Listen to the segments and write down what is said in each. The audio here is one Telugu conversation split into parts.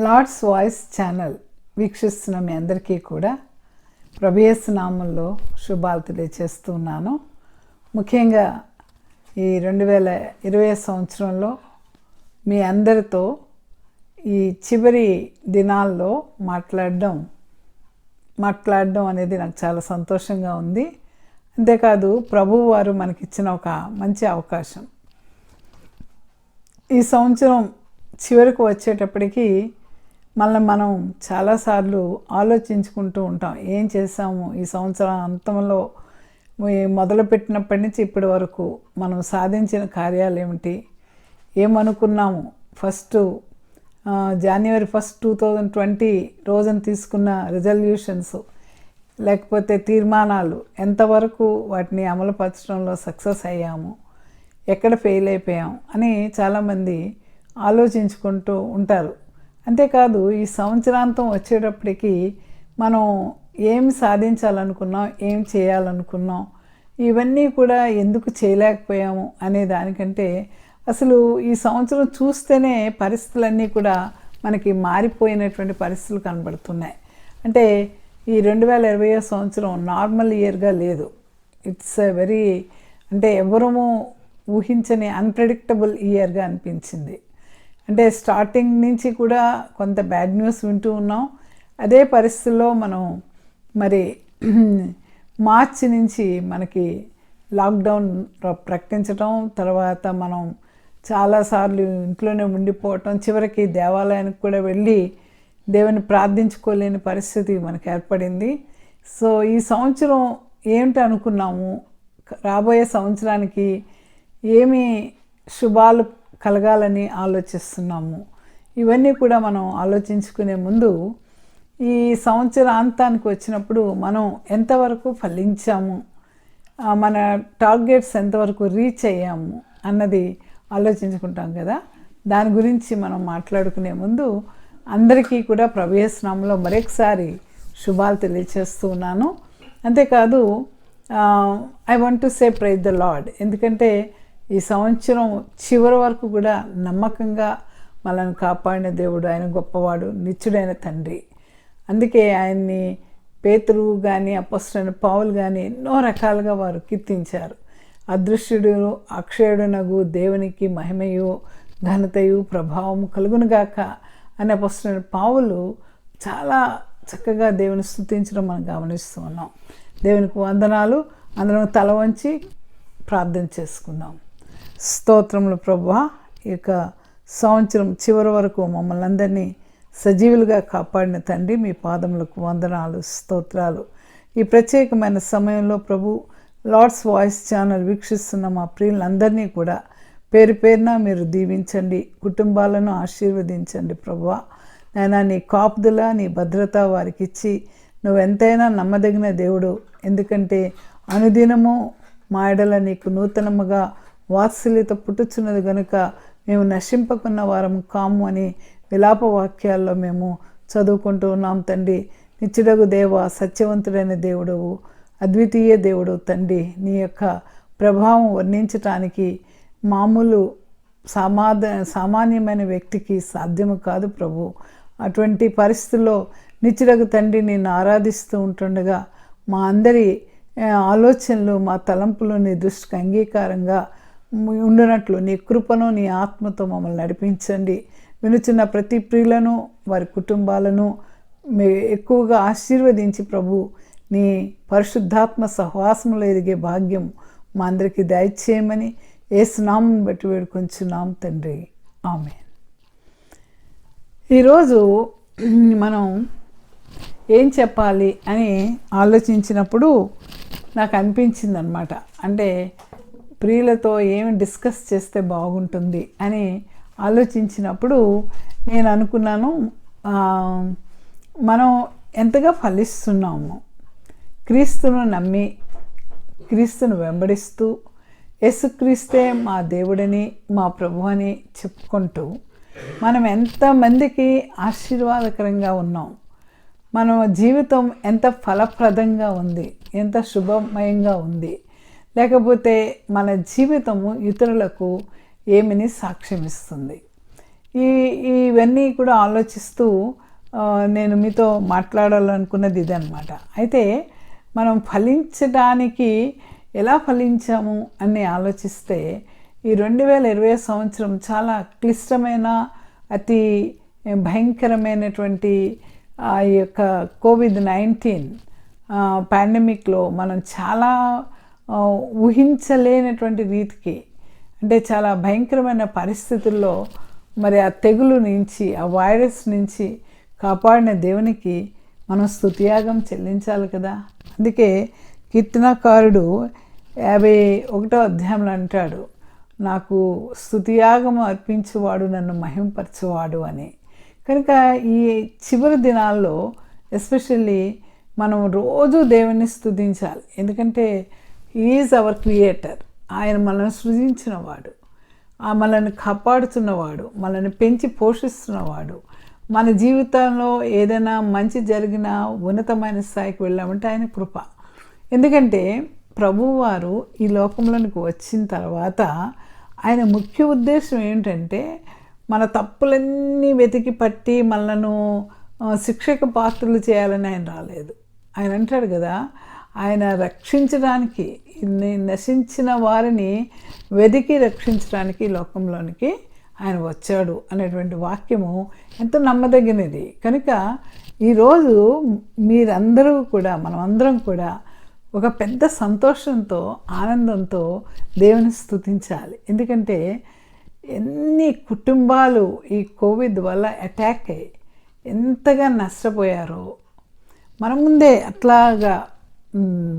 లార్డ్స్ వాయిస్ ఛానల్ వీక్షిస్తున్న మీ అందరికీ కూడా ప్రభు యేసు నామములో శుభాలు తెలియచేస్తున్నాను. ముఖ్యంగా ఈ 2020 సంవత్సరంలో మీ అందరితో ఈ చివరి దినాల్లో మాట్లాడడం అనేది నాకు చాలా సంతోషంగా ఉంది. అంతేకాదు ప్రభువు వారు మనకిచ్చిన ఒక మంచి అవకాశం. ఈ సంవత్సరం చివరికి వచ్చేటప్పటికి మనం చాలాసార్లు ఆలోచించుకుంటూ ఉంటాం, ఏం చేసాము ఈ సంవత్సరం అంతంలో, మొదలుపెట్టినప్పటి నుంచి ఇప్పటి వరకు మనం సాధించిన కార్యాలు ఏమిటి, ఏమనుకున్నాము. January 1, 2020 రోజున తీసుకున్న రిజల్యూషన్స్ లేకపోతే తీర్మానాలు ఎంతవరకు వాటిని అమలుపరచడంలో సక్సెస్ అయ్యాము, ఎక్కడ ఫెయిల్ అయిపోయాం అని చాలామంది ఆలోచించుకుంటూ ఉంటారు. అంతేకాదు ఈ సంవత్సరాంతం వచ్చేటప్పటికి మనం ఏం సాధించాలనుకున్నాం, ఏం చేయాలనుకున్నాం, ఇవన్నీ కూడా ఎందుకు చేయలేకపోయాము అనే దానికంటే అసలు ఈ సంవత్సరం చూస్తేనే పరిస్థితులన్నీ కూడా మనకి మారిపోయినటువంటి పరిస్థితులు కనబడుతున్నాయి. అంటే ఈ 2020 సంవత్సరం నార్మల్ ఇయర్గా లేదు. ఇట్స్ వెరీ ఎవరము ఊహించని అన్ప్రెడిక్టబుల్ ఇయర్గా అనిపించింది. అంటే స్టార్టింగ్ నుంచి కూడా కొంత బ్యాడ్ న్యూస్ వింటూ ఉన్నాం. అదే పరిస్థితుల్లో మనం మరి మార్చి నుంచి మనకి లాక్డౌన్ ప్రకటించడం, తర్వాత మనం చాలాసార్లు ఇంట్లోనే ఉండిపోవటం, చివరికి దేవాలయానికి కూడా వెళ్ళి దేవుని ప్రార్థించుకోలేని పరిస్థితి మనకు ఏర్పడింది. సో ఈ సంవత్సరం ఏమిటి అనుకున్నాము, రాబోయే సంవత్సరానికి ఏమి శుభాలు కలగాలని ఆలోచిస్తున్నాము, ఇవన్నీ కూడా మనం ఆలోచించుకునే ముందు ఈ సంవత్సరాంతానికి వచ్చినప్పుడు మనం ఎంతవరకు ఫలించాము, మన టార్గెట్స్ ఎంతవరకు రీచ్ అయ్యాము అన్నది ఆలోచించుకుంటాం కదా. దాని గురించి మనం మాట్లాడుకునే ముందు అందరికీ కూడా ప్రభు యేసు నామములో మరొకసారి శుభాలు తెలియచేస్తూ ఉన్నాను. అంతేకాదు I want to say praise the Lord. ఎందుకంటే ఈ సంవత్సరం చివరి వరకు కూడా నమ్మకంగా మనల్ని కాపాడిన దేవుడు, ఆయన గొప్పవాడు, నిత్యుడైన తండ్రి. అందుకే ఆయన్ని పేతురు కానీ అపొస్తలుడైన పౌలు కానీ ఎన్నో రకాలుగా వారు కీర్తించారు. అదృశ్యుడు అక్షయుడునగు దేవునికి మహిమయు ఘనతయు ప్రభావము కలుగునుగాక అని అపొస్తలుడైన పౌలు చాలా చక్కగా దేవుని స్తుతించడం మనం గమనిస్తూ ఉన్నాం. దేవునికి వందనాలు. అందరం తల వంచి ప్రార్థన చేసుకుందాం. స్తోత్రములు ప్రభువా, ఈ యొక్క సంవత్సరం చివరి వరకు మమ్మల్ని అందరినీ సజీవులుగా కాపాడిన తండ్రి, మీ పాదములకు వందనాలు, స్తోత్రాలు. ఈ ప్రత్యేకమైన సమయంలో ప్రభు లార్డ్స్ వాయిస్ ఛానల్ వీక్షిస్తున్న మా ప్రియులందరినీ కూడా పేరు పేరున మీరు దీవించండి, కుటుంబాలను ఆశీర్వదించండి ప్రభువా. నాయనా, నీ కాపుదల, నీ భద్రత వారికి ఇచ్చి నువ్వెంతైనా నమ్మదగిన దేవుడు. ఎందుకంటే అనుదినము మా ఎడల నీకు నూతనముగా వాత్సల్యత పుట్టుచున్నది గనుక మేము నశింపకున్న వారం కాము అని విలాప వాక్యాల్లో మేము చదువుకుంటూ ఉన్నాం తండ్రి. నిత్యుడగు దేవ, సత్యవంతుడైన దేవుడవు, అద్వితీయ దేవుడు తండ్రి. నీ యొక్క ప్రభావం వర్ణించటానికి మామూలు సామాన్యమైన వ్యక్తికి సాధ్యము కాదు ప్రభు. అటువంటి పరిస్థితుల్లో నిత్యుడగు తండ్రి నిన్ను ఆరాధిస్తూ ఉంటుండగా మా అందరి ఆలోచనలు, మా తలంపులు నీ దృష్టికి అంగీకారంగా ఉండునట్లు నీ కృపను, నీ ఆత్మతో మమ్మల్ని నడిపించండి. వినుచున్న ప్రతి ప్రియులను, వారి కుటుంబాలను ఎక్కువగా ఆశీర్వదించి ప్రభు నీ పరిశుద్ధాత్మ సహవాసములో ఎదిగే భాగ్యం మా అందరికీ దయచేయమని యేసు నామమును బట్టి వేడుకొంచున్నాం తండ్రి, ఆమేన్. ఈరోజు మనం ఏం చెప్పాలి అని ఆలోచించినప్పుడు నాకు అనిపించింది అన్నమాట. ప్రియులతో ఏమి డిస్కస్ చేస్తే బాగుంటుంది అని ఆలోచించినప్పుడు నేను అనుకున్నాను, మనం ఎంతగా ఫలిస్తున్నాము, క్రీస్తును నమ్మి క్రీస్తును వెంబడిస్తూ యేసుక్రీస్తే మా దేవుడని, మా ప్రభు అని చెప్పుకుంటూ మనం ఎంతమందికి ఆశీర్వాదకరంగా ఉన్నాం, మన జీవితం ఎంత ఫలప్రదంగా ఉంది, ఎంత శుభమయంగా ఉంది, లేకపోతే మన జీవితము ఇతరులకు ఏమని సాక్ష్యం ఇస్తుంది. ఈ ఇవన్నీ కూడా ఆలోచిస్తూ నేను మీతో మాట్లాడాలనుకున్నది ఇదనమాట. అయితే మనం ఫలించడానికి ఎలా ఫలించాము అని ఆలోచిస్తే ఈ 2020 సంవత్సరం చాలా క్లిష్టమైన, అతి భయంకరమైనటువంటి ఆ యొక్క కోవిడ్-19 పాండమిక్లో మనం చాలా ఊహించలేనటువంటి రీతికి, అంటే చాలా భయంకరమైన పరిస్థితుల్లో మరి ఆ తెగులు నుంచి, ఆ వైరస్ నుంచి కాపాడిన దేవునికి మనం స్తుతియాగం చెల్లించాలి కదా. అందుకే కీర్తనకారుడు 51వ అధ్యాయంలో అంటాడు, నాకు స్తుతియాగము అర్పించువాడు నన్ను మహింపరచువాడు అని. కనుక ఈ చివరి దినాల్లో ఎస్పెషల్లీ మనం రోజు దేవుని స్తుతించాలి. ఎందుకంటే ఈజ్ అవర్ క్రియేటర్. ఆయన మనల్ని సృజించినవాడు, మనల్ని కాపాడుతున్నవాడు, మనల్ని పెంచి పోషిస్తున్నవాడు. మన జీవితంలో ఏదైనా మంచి జరిగినా ఉన్నతమైన స్థాయికి వెళ్ళామంటే ఆయన కృప. ఎందుకంటే ప్రభువారు ఈ లోకంలోనికి వచ్చిన తర్వాత ఆయన ముఖ్య ఉద్దేశం ఏంటంటే మన తప్పులన్నీ వెతికి పట్టి మనలను శిక్షకు పాత్రలు చేయాలని ఆయన రాలేదు. ఆయన అంటాడు కదా, ఆయన రక్షించడానికి, నశించిన వారిని వెతికి రక్షించడానికి లోకంలోనికి ఆయన వచ్చాడు అనేటువంటి వాక్యము ఎంతో నమ్మదగినది. కనుక ఈరోజు మీరందరూ కూడా, మనమందరం కూడా ఒక పెద్ద సంతోషంతో, ఆనందంతో దేవుని స్తుతించాలి. ఎందుకంటే ఎన్ని కుటుంబాలు ఈ కోవిడ్ వల్ల అటాక్ అయ్యి ఎంతగా నష్టపోయారో, మన ముందే అట్లాగా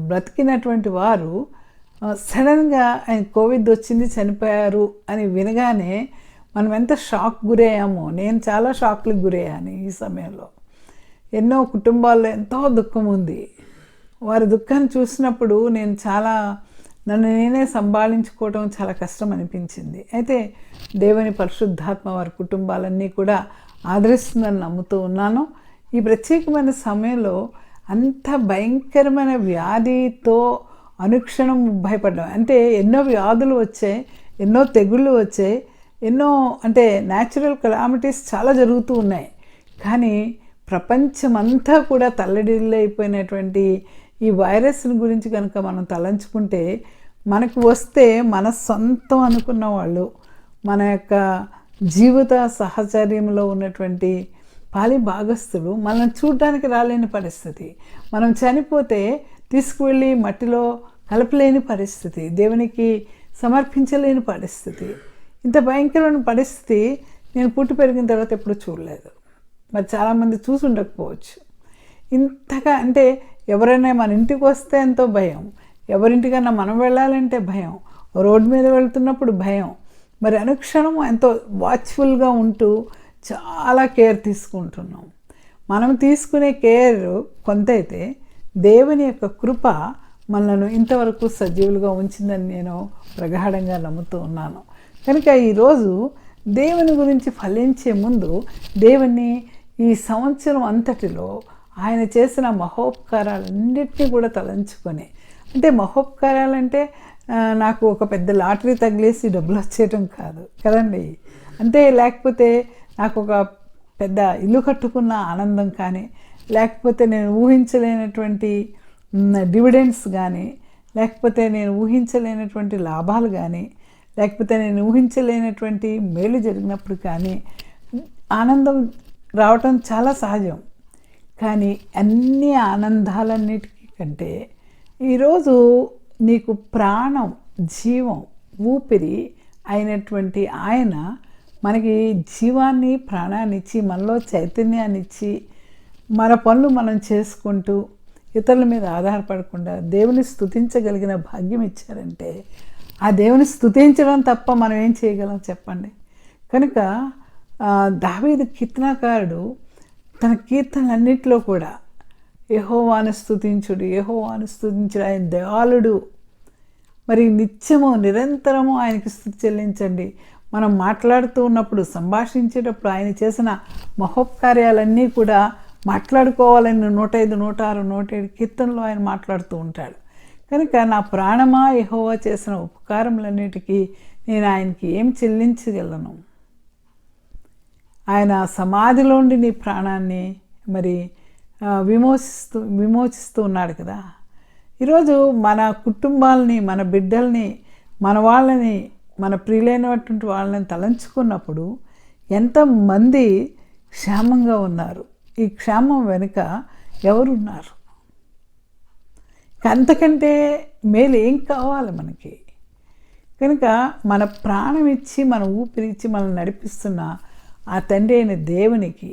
బ్రతికినటువంటి వారు సడన్గా ఆయన కోవిడ్ వచ్చింది, చనిపోయారు అని వినగానే మనం ఎంత షాక్ గురయ్యామో. నేను చాలా షాక్లకు గురయ్యాను ఈ సమయంలో. ఎన్నో కుటుంబాల్లో ఎంతో దుఃఖం ఉంది. వారి దుఃఖాన్ని చూసినప్పుడు నేను నన్ను నేనే సంభాళించుకోవడం చాలా కష్టం అనిపించింది. అయితే దేవుని పరిశుద్ధాత్మ వారి కుటుంబాలన్నీ కూడా ఆదరిస్తుందని నమ్ముతూ ఉన్నాను. ఈ ప్రత్యేకమైన సమయంలో అంత భయంకరమైన వ్యాధితో అనుక్షణం భయపడ్డాం. అంటే ఎన్నో వ్యాధులు వచ్చాయి, ఎన్నో తెగుళ్ళు వచ్చాయి, ఎన్నో అంటే న్యాచురల్ కెలామిటీస్ చాలా జరుగుతూ ఉన్నాయి. కానీ ప్రపంచమంతా కూడా తల్లడిల్లైపోయినటువంటి ఈ వైరస్ని గురించి కనుక మనం తలంచుకుంటే, మనకు వస్తే మన సొంతం అనుకున్న వాళ్ళు, మన యొక్క జీవిత సహచర్యంలో ఉన్నటువంటి పాలి భాగస్థులు మనల్ని చూడడానికి రాలేని పరిస్థితి, మనం చనిపోతే తీసుకువెళ్ళి మట్టిలో కలపలేని పరిస్థితి, దేవునికి సమర్పించలేని పరిస్థితి. ఇంత భయంకరమైన పరిస్థితి నేను పుట్టి పెరిగిన తర్వాత ఎప్పుడు చూడలేదు. మరి చాలామంది చూసి ఉండకపోవచ్చు. ఇంతగా అంటే ఎవరైనా మన ఇంటికి వస్తే ఎంతో భయం, ఎవరింటికన్నా మనం వెళ్ళాలంటే భయం, రోడ్డు మీద వెళ్తున్నప్పుడు భయం. మరి అనుక్షణం ఎంతో వాచ్ఫుల్గా ఉంటూ చాలా కేర్ తీసుకుంటున్నాం. మనం తీసుకునే కేర్ కొంత అయితే, దేవుని యొక్క కృప మనలను ఇంతవరకు సజీవులుగా ఉంచిందని నేను ప్రగాఢంగా నమ్ముతూ ఉన్నాను. కనుక ఈరోజు దేవుని గురించి ఫలించే ముందు దేవుని ఈ సంవత్సరం అంతటిలో ఆయన చేసిన మహోపకారాలన్నింటినీ కూడా తలంచుకొని, అంటే మహోపకారాలంటే నాకు ఒక పెద్ద లాటరీ తగిలేసి డబ్బులు వచ్చేయటం కాదు కదండి. అంటే లేకపోతే నాకు ఒక పెద్ద ఇల్లు కట్టుకున్న ఆనందం కానీ, లేకపోతే నేను ఊహించలేనటువంటి డివిడెండ్స్ కానీ, లేకపోతే నేను ఊహించలేనటువంటి లాభాలు కానీ, లేకపోతే నేను ఊహించలేనటువంటి మేలు జరిగినప్పుడు కానీ ఆనందం రావటం చాలా సహజం. కానీ అన్ని ఆనందాలన్నిటికీ కంటే ఈరోజు నీకు ప్రాణం, జీవం, ఊపిరి అయినటువంటి ఆయన మనకి జీవాన్ని, ప్రాణాన్ని ఇచ్చి, మనలో చైతన్యాన్ని ఇచ్చి, మన పనులు మనం చేసుకుంటూ ఇతరుల మీద ఆధారపడకుండా దేవుని స్తుతించగలిగిన భాగ్యం ఇచ్చారంటే, ఆ దేవుని స్తుతించడం తప్ప మనం ఏం చేయగలం చెప్పండి. కనుక దావీదు కీర్తనకారుడు తన కీర్తనలన్నింటిలో కూడా యెహోవాను స్తుతించుడు, యెహోవాను స్తుతించుడు, ఆయన దయాళుడు, మరి నిత్యము నిరంతరము ఆయనకి స్తుతి చెల్లించండి. మనం మాట్లాడుతూ ఉన్నప్పుడు, సంభాషించేటప్పుడు ఆయన చేసిన మహోపకార్యాలన్నీ కూడా మాట్లాడుకోవాలని 105, 106, 107 కీర్తనలో ఆయన మాట్లాడుతూ ఉంటాడు. కనుక నా ప్రాణమా యెహోవా చేసిన ఉపకారములన్నిటికీ నేను ఆయనకి ఏం చెల్లించగలను? ఆయన సమాధిలోండి నీ ప్రాణాన్ని మరి విమోచిస్తూ ఉన్నాడు కదా. ఈరోజు మన కుటుంబాలని, మన బిడ్డల్ని, మన వాళ్ళని, మన ప్రియులైనటువంటి వాళ్ళని తలంచుకున్నప్పుడు ఎంతమంది క్షేమంగా ఉన్నారు. ఈ క్షేమం వెనుక ఎవరున్నారు? అంతకంటే మేలు ఏం కావాలి మనకి? కనుక మన ప్రాణం ఇచ్చి, మన ఊపిరిచ్చి మనల్ని నడిపిస్తున్న ఆ తండ్రి అయిన దేవునికి,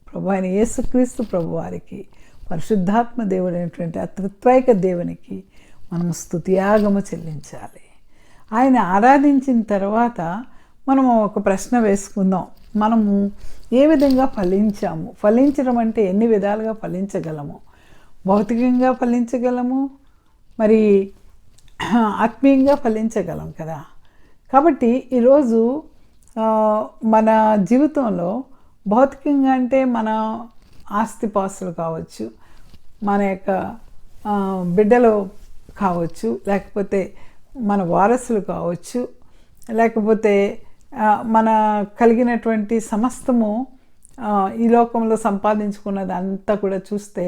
ప్రభు అయిన యేసుక్రీస్తు ప్రభు వారికి, పరిశుద్ధాత్మ దేవుడైనటువంటి ఆ త్రిత్వైక దేవునికి మనం స్తుతియాగము చెల్లించాలి. ఆయన ఆరాధించిన తర్వాత మనము ఒక ప్రశ్న వేసుకుందాం. మనము ఏ విధంగా ఫలించాము? ఫలించడం అంటే ఎన్ని విధాలుగా ఫలించగలము? భౌతికంగా ఫలించగలము, మరి ఆత్మీయంగా ఫలించగలం కదా. కాబట్టి ఈరోజు మన జీవితంలో భౌతికంగా అంటే మన ఆస్తిపాస్తులు కావచ్చు, మన యొక్క బిడ్డలు కావచ్చు, లేకపోతే మన వారసులు కావచ్చు, లేకపోతే మన కలిగినటువంటి సమస్తము ఈ లోకంలో సంపాదించుకున్నది అంతా కూడా చూస్తే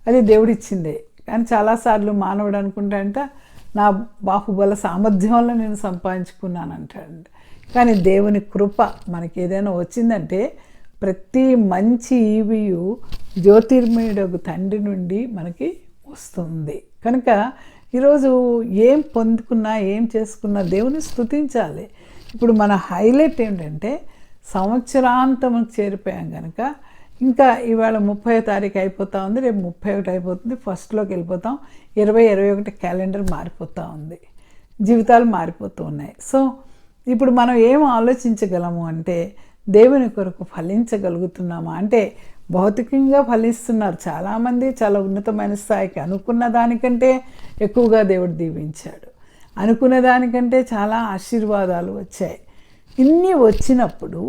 అది దేవుడిచ్చిందే. కానీ చాలాసార్లు మానవుడు అనుకుంటాడంట నా బాహుబల సామర్థ్యంలో నేను సంపాదించుకున్నాను అంటాడు. కానీ దేవుని కృప మనకి ఏదైనా వచ్చిందంటే ప్రతి మంచి ఈవియు జ్యోతిర్మయుడు తండ్రి నుండి మనకి వస్తుంది. కనుక ఈరోజు ఏం పొందుకున్నా, ఏం చేసుకున్నా దేవుని స్తుతించాలి. ఇప్పుడు మన హైలైట్ ఏంటంటే సంవత్సరాంతముకు చేరిపోయాం కనుక ఇంకా ఇవాళ 30వ తారీఖు అయిపోతూ ఉంది, రేపు 31 అయిపోతుంది, ఫస్ట్లోకి వెళ్ళిపోతాం. 2021 క్యాలెండర్ మారిపోతూ ఉంది, జీవితాలు మారిపోతూ ఉన్నాయి. సో ఇప్పుడు మనం ఏం ఆలోచించగలము అంటే దేవుని కొరకు ఫలించగలుగుతున్నామా అంటే భౌతికంగా ఫలిస్తున్నారు చాలామంది. చాలా ఉన్నతమైన స్థాయికి అనుకున్న దానికంటే ఎక్కువగా దేవుడు దీవించాడు, అనుకున్న దానికంటే చాలా ఆశీర్వాదాలు వచ్చాయి. ఇన్ని వచ్చినప్పుడు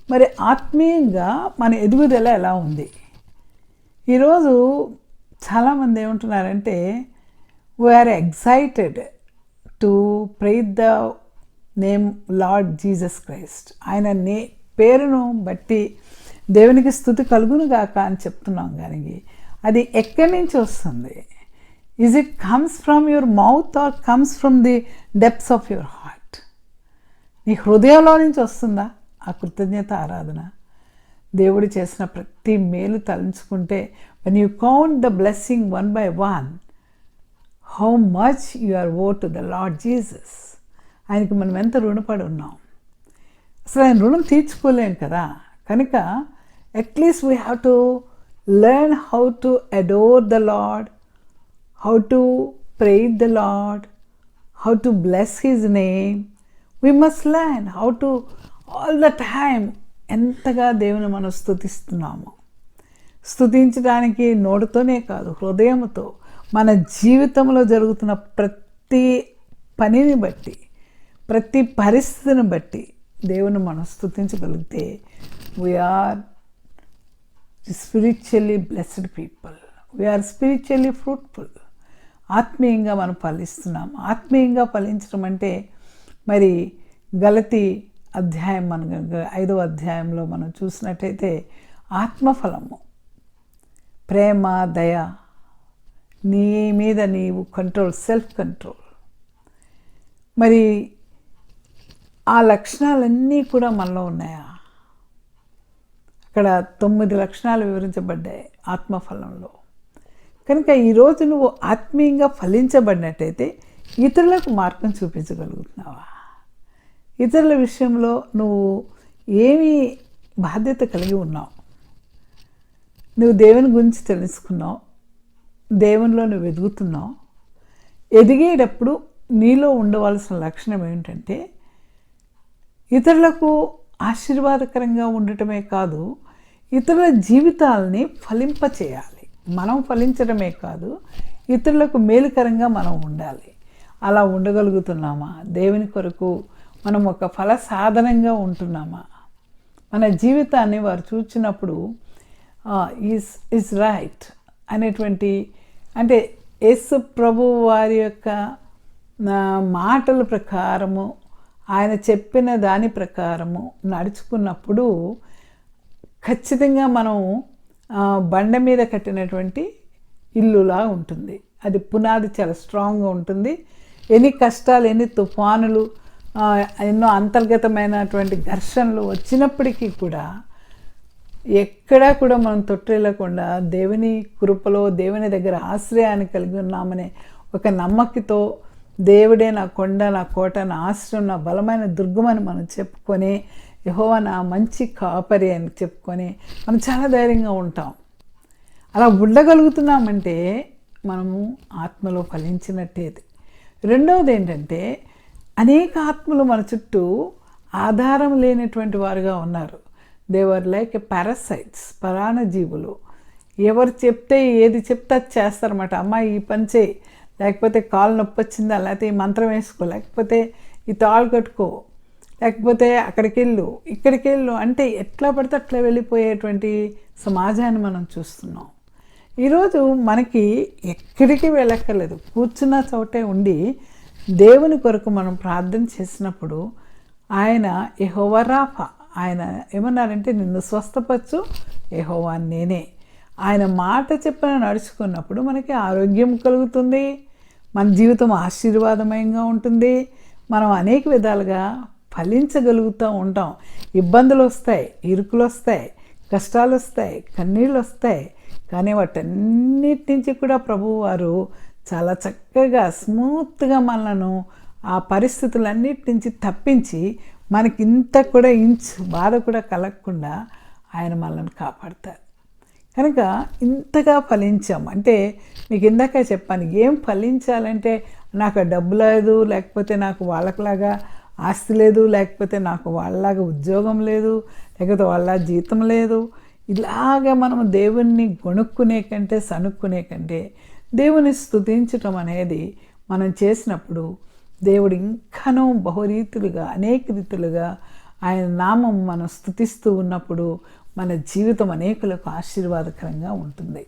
మరి ఆత్మీయంగా మన ఎదుగుదల ఎలా ఉంది? ఈరోజు చాలామంది ఏమంటున్నారంటే we are excited to praise the name Lord Jesus Christ. ఆయన పేరును బట్టి దేవునికి స్తుతి కలుగును గాక అని చెప్తున్నాం. కానీ అది ఎక్కడి నుంచి వస్తుంది? Is it comes from your mouth are comes from the depths of your heart? నీ హృదయంలో నుంచి వస్తుందా ఆ కృతజ్ఞత ఆరాధన? దేవుడు చేసిన ప్రతి మేలు తలంచుకుంటే when you count the blessing one by one, how much you are owed to the Lord Jesus. ఆయనకి మనం ఎంత రుణపడి ఉన్నాం. అసలు ఆయన రుణం తీర్చుకోలేం కదా. కనుక at least we have to learn how to adore the Lord, how to praise the Lord, how to bless his name. We must learn how to all the time ఎంతగా దేవుని మనం స్తుతిస్తున్నాము. స్తుతించడానికి నోటితోనే కాదు, హృదయంతో మన జీవితంలో జరుగుతున్న ప్రతి పనిని బట్టి, ప్రతి పరిస్థితిని బట్టి దేవుని మనం స్తుతించగలిగితే we're spiritually blessed people, we're spiritually fruitful. ఆత్మీయంగా మనం ఫలిస్తున్నాం. ఆత్మీయంగా ఫలించడం అంటే మరి గలతీ అధ్యాయం, మన 5వ అధ్యాయంలో మనం చూసినట్టయితే ఆత్మఫలము ప్రేమ, దయ, నీ మీద నీవు కంట్రోల్, సెల్ఫ్ కంట్రోల్. మరి ఆ లక్షణాలన్నీ కూడా మనలో ఉన్నాయా? అక్కడ 9 లక్షణాలు వివరించబడ్డాయి ఆత్మఫలంలో. కనుక ఈరోజు నువ్వు ఆత్మీయంగా ఫలించబడినట్టయితే ఇతరులకు మార్గం చూపించగలుగుతున్నావా? ఇతరుల విషయంలో నువ్వు ఏమి బాధ్యత కలిగి ఉన్నావు? నువ్వు దేవుని గురించి తెలుసుకున్నావు, దేవునిలో నువ్వు ఎదుగుతున్నావు. ఎదిగేటప్పుడు నీలో ఉండవలసిన లక్షణం ఏంటంటే ఇతరులకు ఆశీర్వాదకరంగా ఉండటమే కాదు, ఇతరుల జీవితాలని ఫలింపచేయాలి. మనం ఫలించడమే కాదు, ఇతరులకు మేలుకరంగా మనం ఉండాలి. అలా ఉండగలుగుతున్నామా? దేవుని కొరకు మనం ఒక ఫల సాధనంగా ఉంటున్నామా? మన జీవితాన్ని వారు చూచినప్పుడు ఈజ్ రైట్ అనేటువంటి, అంటే యేసు ప్రభు వారి యొక్క మాటల ప్రకారము, ఆయన చెప్పిన దాని ప్రకారము నడుచుకున్నప్పుడు ఖచ్చితంగా మనం బండ మీద కట్టినటువంటి ఇల్లులా ఉంటుంది. అది పునాది చాలా స్ట్రాంగ్గా ఉంటుంది. ఎన్ని కష్టాలు, ఎన్ని తుఫానులు, ఎన్నో అంతర్గతమైనటువంటి ఘర్షణలు వచ్చినప్పటికీ కూడా ఎక్కడా కూడా మనం తొట్టిల్లకుండా దేవుని కృపలో, దేవుని దగ్గర ఆశ్రయాన్ని కలిగి ఉన్నామనే ఒక నమ్మకతో, దేవుడే నా కొండ, నా కోట, నా ఆశ్రయం, నా బలమైన దుర్గమని మనం చెప్పుకొని, యెహోవా నా మంచి కాపరి అని చెప్పుకొని మనం చాలా ధైర్యంగా ఉంటాం. అలా ఉండగలుగుతున్నామంటే మనము ఆత్మలో ఫలించినట్టేది. రెండవది ఏంటంటే, అనేక ఆత్మలు మన చుట్టూ ఆధారం లేనటువంటి వారుగా ఉన్నారు. దేవర్ లైక్ ఎ పారాసైట్స్, పరాణజీవులు. ఎవరు చెప్తే, ఏది చెప్తే అది చేస్తారన్నమాట. అమ్మాయి ఈ పని చేయి, లేకపోతే కాలు నొప్పి వచ్చిందా, లేకపోతే ఈ మంత్రం వేసుకో, లేకపోతే ఈ తాళ్ళు కట్టుకో, లేకపోతే అక్కడికి వెళ్ళు, ఇక్కడికి వెళ్ళు అంటే ఎట్లా పడితే అట్లా వెళ్ళిపోయేటువంటి సమాజాన్ని మనం చూస్తున్నాం. ఈరోజు మనకి ఎక్కడికి వెళ్ళక్కర్లేదు. కూర్చున్న చోటే ఉండి దేవుని కొరకు మనం ప్రార్థన చేసినప్పుడు ఆయన యెహోవా రాఫా, ఆయన ఏమన్నారంటే నిన్ను స్వస్థపరచు యెహోవా నేనే. ఆయన మాట చెప్పిన నడుచుకున్నప్పుడు మనకి ఆరోగ్యం కలుగుతుంది, మన జీవితం ఆశీర్వాదమయంగా ఉంటుంది, మనం అనేక విధాలుగా ఫలించగలుగుతూ ఉంటాం. ఇబ్బందులు వస్తాయి, ఇరుకులు వస్తాయి, కష్టాలు వస్తాయి, కన్నీళ్ళు వస్తాయి. కానీ వాటన్నిటి నుంచి కూడా ప్రభువు వారు చాలా చక్కగా స్మూత్గా మనలను ఆ పరిస్థితులన్నిటి నుంచి తప్పించి మనకి ఇంత కూడా ఇంచు బాధ కూడా కలగకుండా ఆయన మనల్ని కాపాడతారు. కనుక ఇంతగా ఫలించాం అంటే మీకు ఇందాక చెప్పాను, ఏం ఫలించాలంటే నాకు డబ్బు లేదు, లేకపోతే నాకు వాళ్ళకులాగా ఆస్తి లేదు, లేకపోతే నాకు వాళ్ళలాగా ఉద్యోగం లేదు, లేకపోతే వాళ్ళ జీతం లేదు. ఇలాగ మనం దేవుణ్ణి గొణుక్కునే కంటే, సనుక్కునే కంటే దేవుని స్తుతించటం అనేది మనం చేసినప్పుడు దేవుడు ఇంకనూ బహురీతులుగా, అనేక రీతులుగా ఆయన నామం మనం స్తుతిస్తూ ఉన్నప్పుడు మన జీవితం అనేకులకు ఆశీర్వాదకరంగా ఉంటుంది.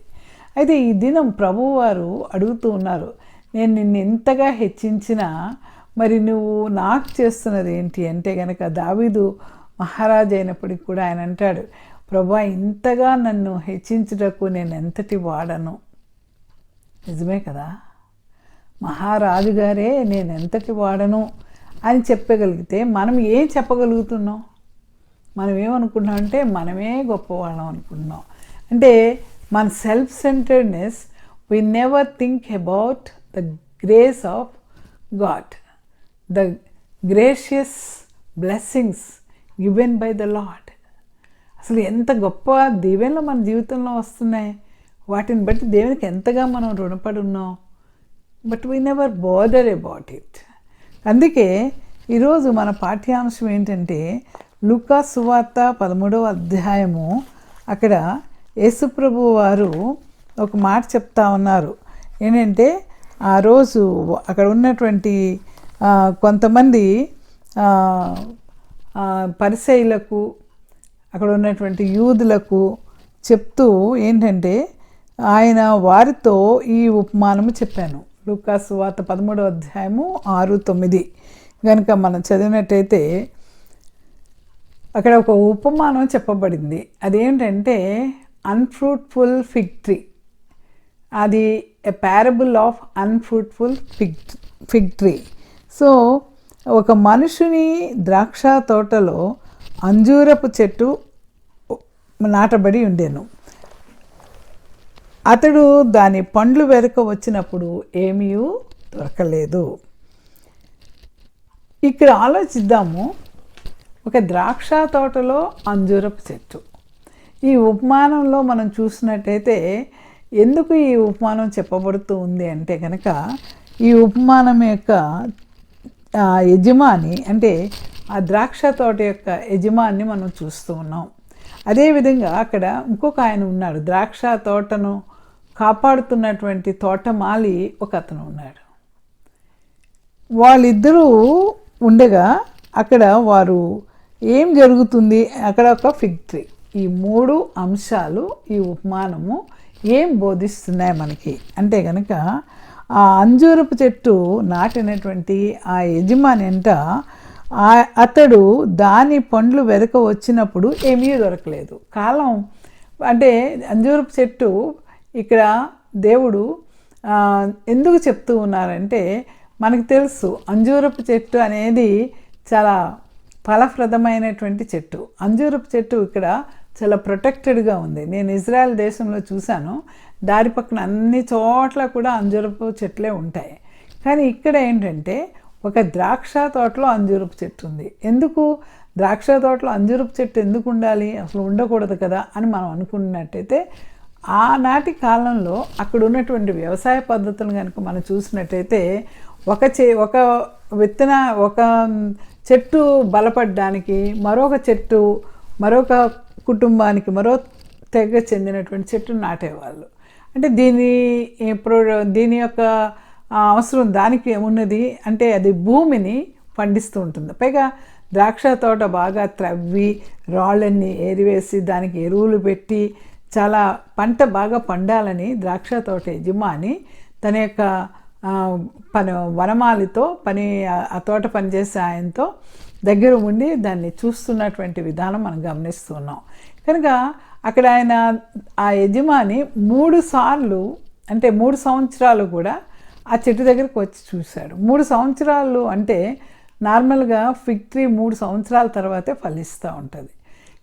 అయితే ఈ దినం ప్రభువారు అడుగుతూ ఉన్నారు, నేను నిన్ను ఎంతగా హెచ్చించినా మరి నువ్వు నాకు చేస్తున్నది ఏంటి అంటే కనుక, దావీదు మహారాజు అయినప్పటికి కూడా ఆయన అంటాడు, ప్రభువా ఇంతగా నన్ను హెచ్చించుటకు నేను ఎంతటి వాడను. నిజమే కదా, మహారాజు గారే నేను ఎంతటి వాడను అని చెప్పగలిగితే మనం ఏం చెప్పగలుగుతున్నాం? మనం ఏమనుకుంటున్నాం అంటే మనమే గొప్పవాళ్ళం అనుకుంటున్నాం. అంటే మన self centredness, we never think about the grace of God, the gracious blessings given by the lord. అసలు ఎంత గొప్ప దీవెనలు మన జీవితంలో వస్తున్నాయి, వాటిని బట్టి దేవునికి ఎంతగా మనం రుణపడి ఉన్నాం. But we never bother about it. అందుకే ఈరోజు మన పాఠ్యాంశం ఏంటంటే లూకా సువార్త 13వ అధ్యాయము. అక్కడ యేసుప్రభు వారు ఒక మాట చెప్తా ఉన్నారు. ఏంటంటే ఆ రోజు అక్కడ ఉన్నటువంటి కొంతమంది పరిసయ్యులకు, అక్కడ ఉన్నటువంటి యూదులకు చెప్తూ ఏంటంటే ఆయన వారితో ఈ ఉపమానము చెప్పాను. లూకా సువార్త 13వ అధ్యాయము 6-9 కనుక మనం చదివినట్టయితే అక్కడ ఒక ఉపమానం చెప్పబడింది. అదేంటంటే అన్ఫ్రూట్ఫుల్ ఫిగ్ ట్రీ. అది a parable of unfruitful fig tree. So ఒక మనుషుని ద్రాక్ష తోటలో అంజూరపు చెట్టు నాటబడి ఉండేను. అతడు దాని పండ్లు వెనుక వచ్చినప్పుడు ఏమీ దొరకలేదు. ఇక్కడ ఆలోచిద్దాము, ఒక ద్రాక్ష తోటలో అంజూరపు చెట్టు. ఈ ఉపమానంలో మనం చూసినట్టయితే ఎందుకు ఈ ఉపమానం చెప్పబడుతూ ఉంది అంటే కనుక, ఈ ఉపమానం యొక్క యజమాని అంటే ఆ ద్రాక్ష తోట యొక్క యజమాని మనం చూస్తూ ఉన్నాం. అదేవిధంగా అక్కడ ఇంకొక ఆయన ఉన్నాడు, ద్రాక్ష తోటను కాపాడుతున్నటువంటి తోటమాలి ఒక అతను ఉన్నాడు. వాళ్ళిద్దరూ ఉండగా అక్కడ వారు ఏం జరుగుతుంది, అక్కడ ఒక ఫిగ్ ట్రీ. ఈ 3 అంశాలు ఈ ఉపమానము ఏం బోధిస్తున్నాయి మనకి అంటే కనుక, ఆ అంజూరపు చెట్టు నాటినటువంటి ఆ యజమాని అంట అతడు దాని పండ్లు వెదక వచ్చినప్పుడు ఏమీ దొరకలేదు. కాలం అంటే అంజూరపు చెట్టు ఇక్కడ దేవుడు ఎందుకు చెప్తూ ఉన్నారంటే, మనకు తెలుసు అంజూరపు చెట్టు అనేది చాలా ఫలప్రదమైనటువంటి చెట్టు. అంజూరపు చెట్టు ఇక్కడ చాలా ప్రొటెక్టెడ్గా ఉంది. నేను ఇజ్రాయెల్ దేశంలో చూశాను, దారి పక్కన అన్ని చోట్ల కూడా అంజూరపు చెట్లే ఉంటాయి. కానీ ఇక్కడ ఏంటంటే ఒక ద్రాక్ష తోటలో అంజూరపు చెట్టు ఉంది. ఎందుకు ద్రాక్ష తోటలో అంజూరపు చెట్టు ఎందుకు ఉండాలి, అసలు ఉండకూడదు కదా అని మనం అనుకున్నట్టయితే, ఆనాటి కాలంలో అక్కడ ఉన్నటువంటి వ్యవసాయ పద్ధతులు కనుక మనం చూసినట్టయితే ఒక చెట్టు బలపడడానికి మరొక కుటుంబానికి మరో తెగ చెందినటువంటి చెట్టును నాటేవాళ్ళు. అంటే దీని యొక్క అవసరం దానికి ఉన్నది అంటే అది భూమిని పండిస్తూ ఉంటుంది. పైగా ద్రాక్ష తోట బాగా త్రవ్వి రాళ్ళన్నీ ఏరివేసి దానికి ఎరువులు పెట్టి చాలా పంట బాగా పండాలని ద్రాక్ష తోట యజమాని తన యొక్క వనమాలితో ఆ తోట పనిచేసే ఆయనతో దగ్గర ఉండి దాన్ని చూస్తున్నటువంటి విధానం మనం గమనిస్తున్నాం. కనుక అక్కడ ఆ యజమాని 3 సార్లు అంటే 3 సంవత్సరాలు కూడా ఆ చెట్టు దగ్గరికి వచ్చి చూశాడు. 3 సంవత్సరాలు అంటే నార్మల్గా ఫిగ్ ట్రీ 3 సంవత్సరాల తర్వాతే ఫలిస్తూ ఉంటుంది.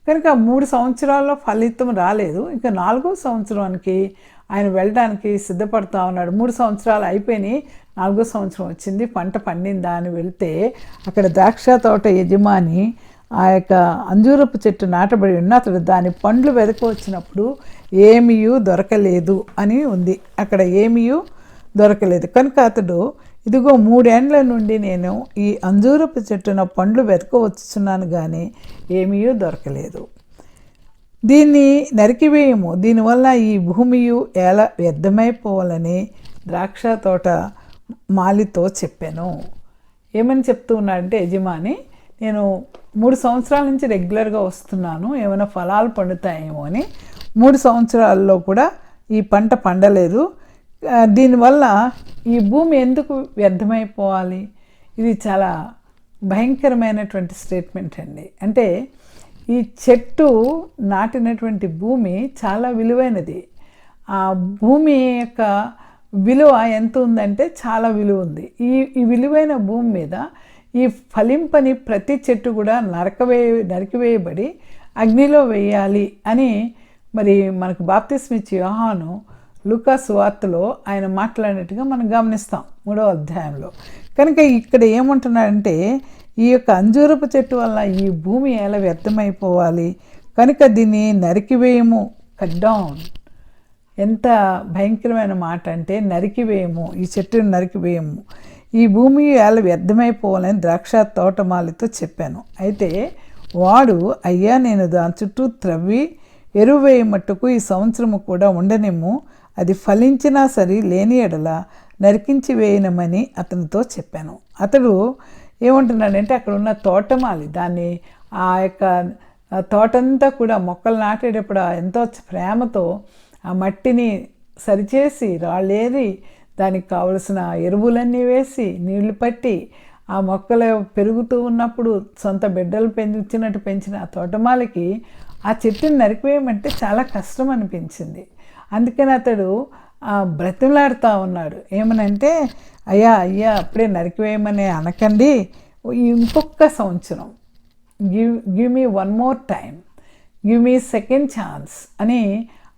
కనుక 3 సంవత్సరాల్లో ఫలితం రాలేదు. ఇంకా 4వ సంవత్సరానికి ఆయన వెళ్ళడానికి సిద్ధపడుతూ ఉన్నాడు. 3 సంవత్సరాలు అయిపోయినాయి, 4వ సంవత్సరం వచ్చింది, పంట పండిందా అని వెళ్తే అక్కడ ద్రాక్ష తోట యజమాని ఆ యొక్క అంజూరపు చెట్టు నాటబడి ఉన్న అతడు దాని పండ్లు వెదక వచ్చినప్పుడు ఏమీ దొరకలేదు అని ఉంది. అక్కడ ఏమీ దొరకలేదు. కనుక అతడు ఇదిగో 3 ఏండ్ల నుండి నేను ఈ అంజూరపు చెట్టున పండ్లు వెతక వచ్చుచున్నాను కానీ ఏమీ దొరకలేదు. దీన్ని నరికివేయము, దీనివల్ల ఈ భూమియు ఎలా వ్యర్థమైపోవాలని ద్రాక్ష తోట మాలితో చెప్పాను. ఏమని చెప్తూ ఉన్నాడంటే యజమాని, నేను 3 సంవత్సరాల నుంచి రెగ్యులర్గా వస్తున్నాను, ఏమైనా ఫలాలు పండుతాయేమో అని. 3 సంవత్సరాల్లో కూడా ఈ పంట పండలేదు. దీనివల్ల ఈ భూమి ఎందుకు వ్యర్థమైపోవాలి? ఇది చాలా భయంకరమైనటువంటి స్టేట్మెంట్ అండి. అంటే ఈ చెట్టు నాటినటువంటి భూమి చాలా విలువైనది. ఆ భూమి యొక్క విలువ ఎంత ఉందంటే చాలా విలువ ఉంది. ఈ విలువైన భూమి మీద ఈ ఫలింపని ప్రతి చెట్టు కూడా నరికివేయబడి అగ్నిలో వేయాలి అని మరి మనకు బాప్తిస్మిచ్చి యోహాను లూకా సువార్తలో ఆయన మాట్లాడినట్టుగా మనం గమనిస్తాం 3వ అధ్యాయంలో. కనుక ఇక్కడ ఏమంటున్నాడంటే ఈ యొక్క అంజూరపు చెట్టు వల్ల ఈ భూమి ఎలా వ్యర్థమైపోవాలి, కనుక దీన్ని నరికివేయము, కట్ డౌన్. ఎంత భయంకరమైన మాట అంటే నరికివేయము, ఈ చెట్టును నరికివేయము, ఈ భూమి ఎలా వ్యర్థమైపోవాలని ద్రాక్ష తోటమాలితో చెప్పాను. అయితే వాడు, అయ్యా నేను దాని చుట్టూ త్రవ్వి ఎరువు వేయమట్టుకు ఈ సంవత్సరము కూడా ఉండనేమో, అది ఫలించినా సరే లేని ఎడల నరికించి వేయనమని అతనితో చెప్పాను. అతడు ఏమంటున్నాడంటే అక్కడ ఉన్న తోటమాలి దాన్ని ఆ యొక్క తోటంతా కూడా మొక్కలు నాటేటప్పుడు ఎంతో ప్రేమతో ఆ మట్టిని సరిచేసి రాళ్ళేరి దానికి కావలసిన ఎరువులన్నీ వేసి నీళ్లు పట్టి ఆ మొక్కలు పెరుగుతూ ఉన్నప్పుడు సొంత బిడ్డలు పెంచిన ఆ తోటమాలికి ఆ చెట్టుని నరికివేయమంటే చాలా కష్టం అనిపించింది. అందుకని అతడు బ్రతిమలాడుతూ ఉన్నాడు. ఏమనంటే, అయ్యా అప్పుడే నరికివేయమని అనకండి, ఇంకొక సంవత్సరం, give me 1 more time, give me second chance అని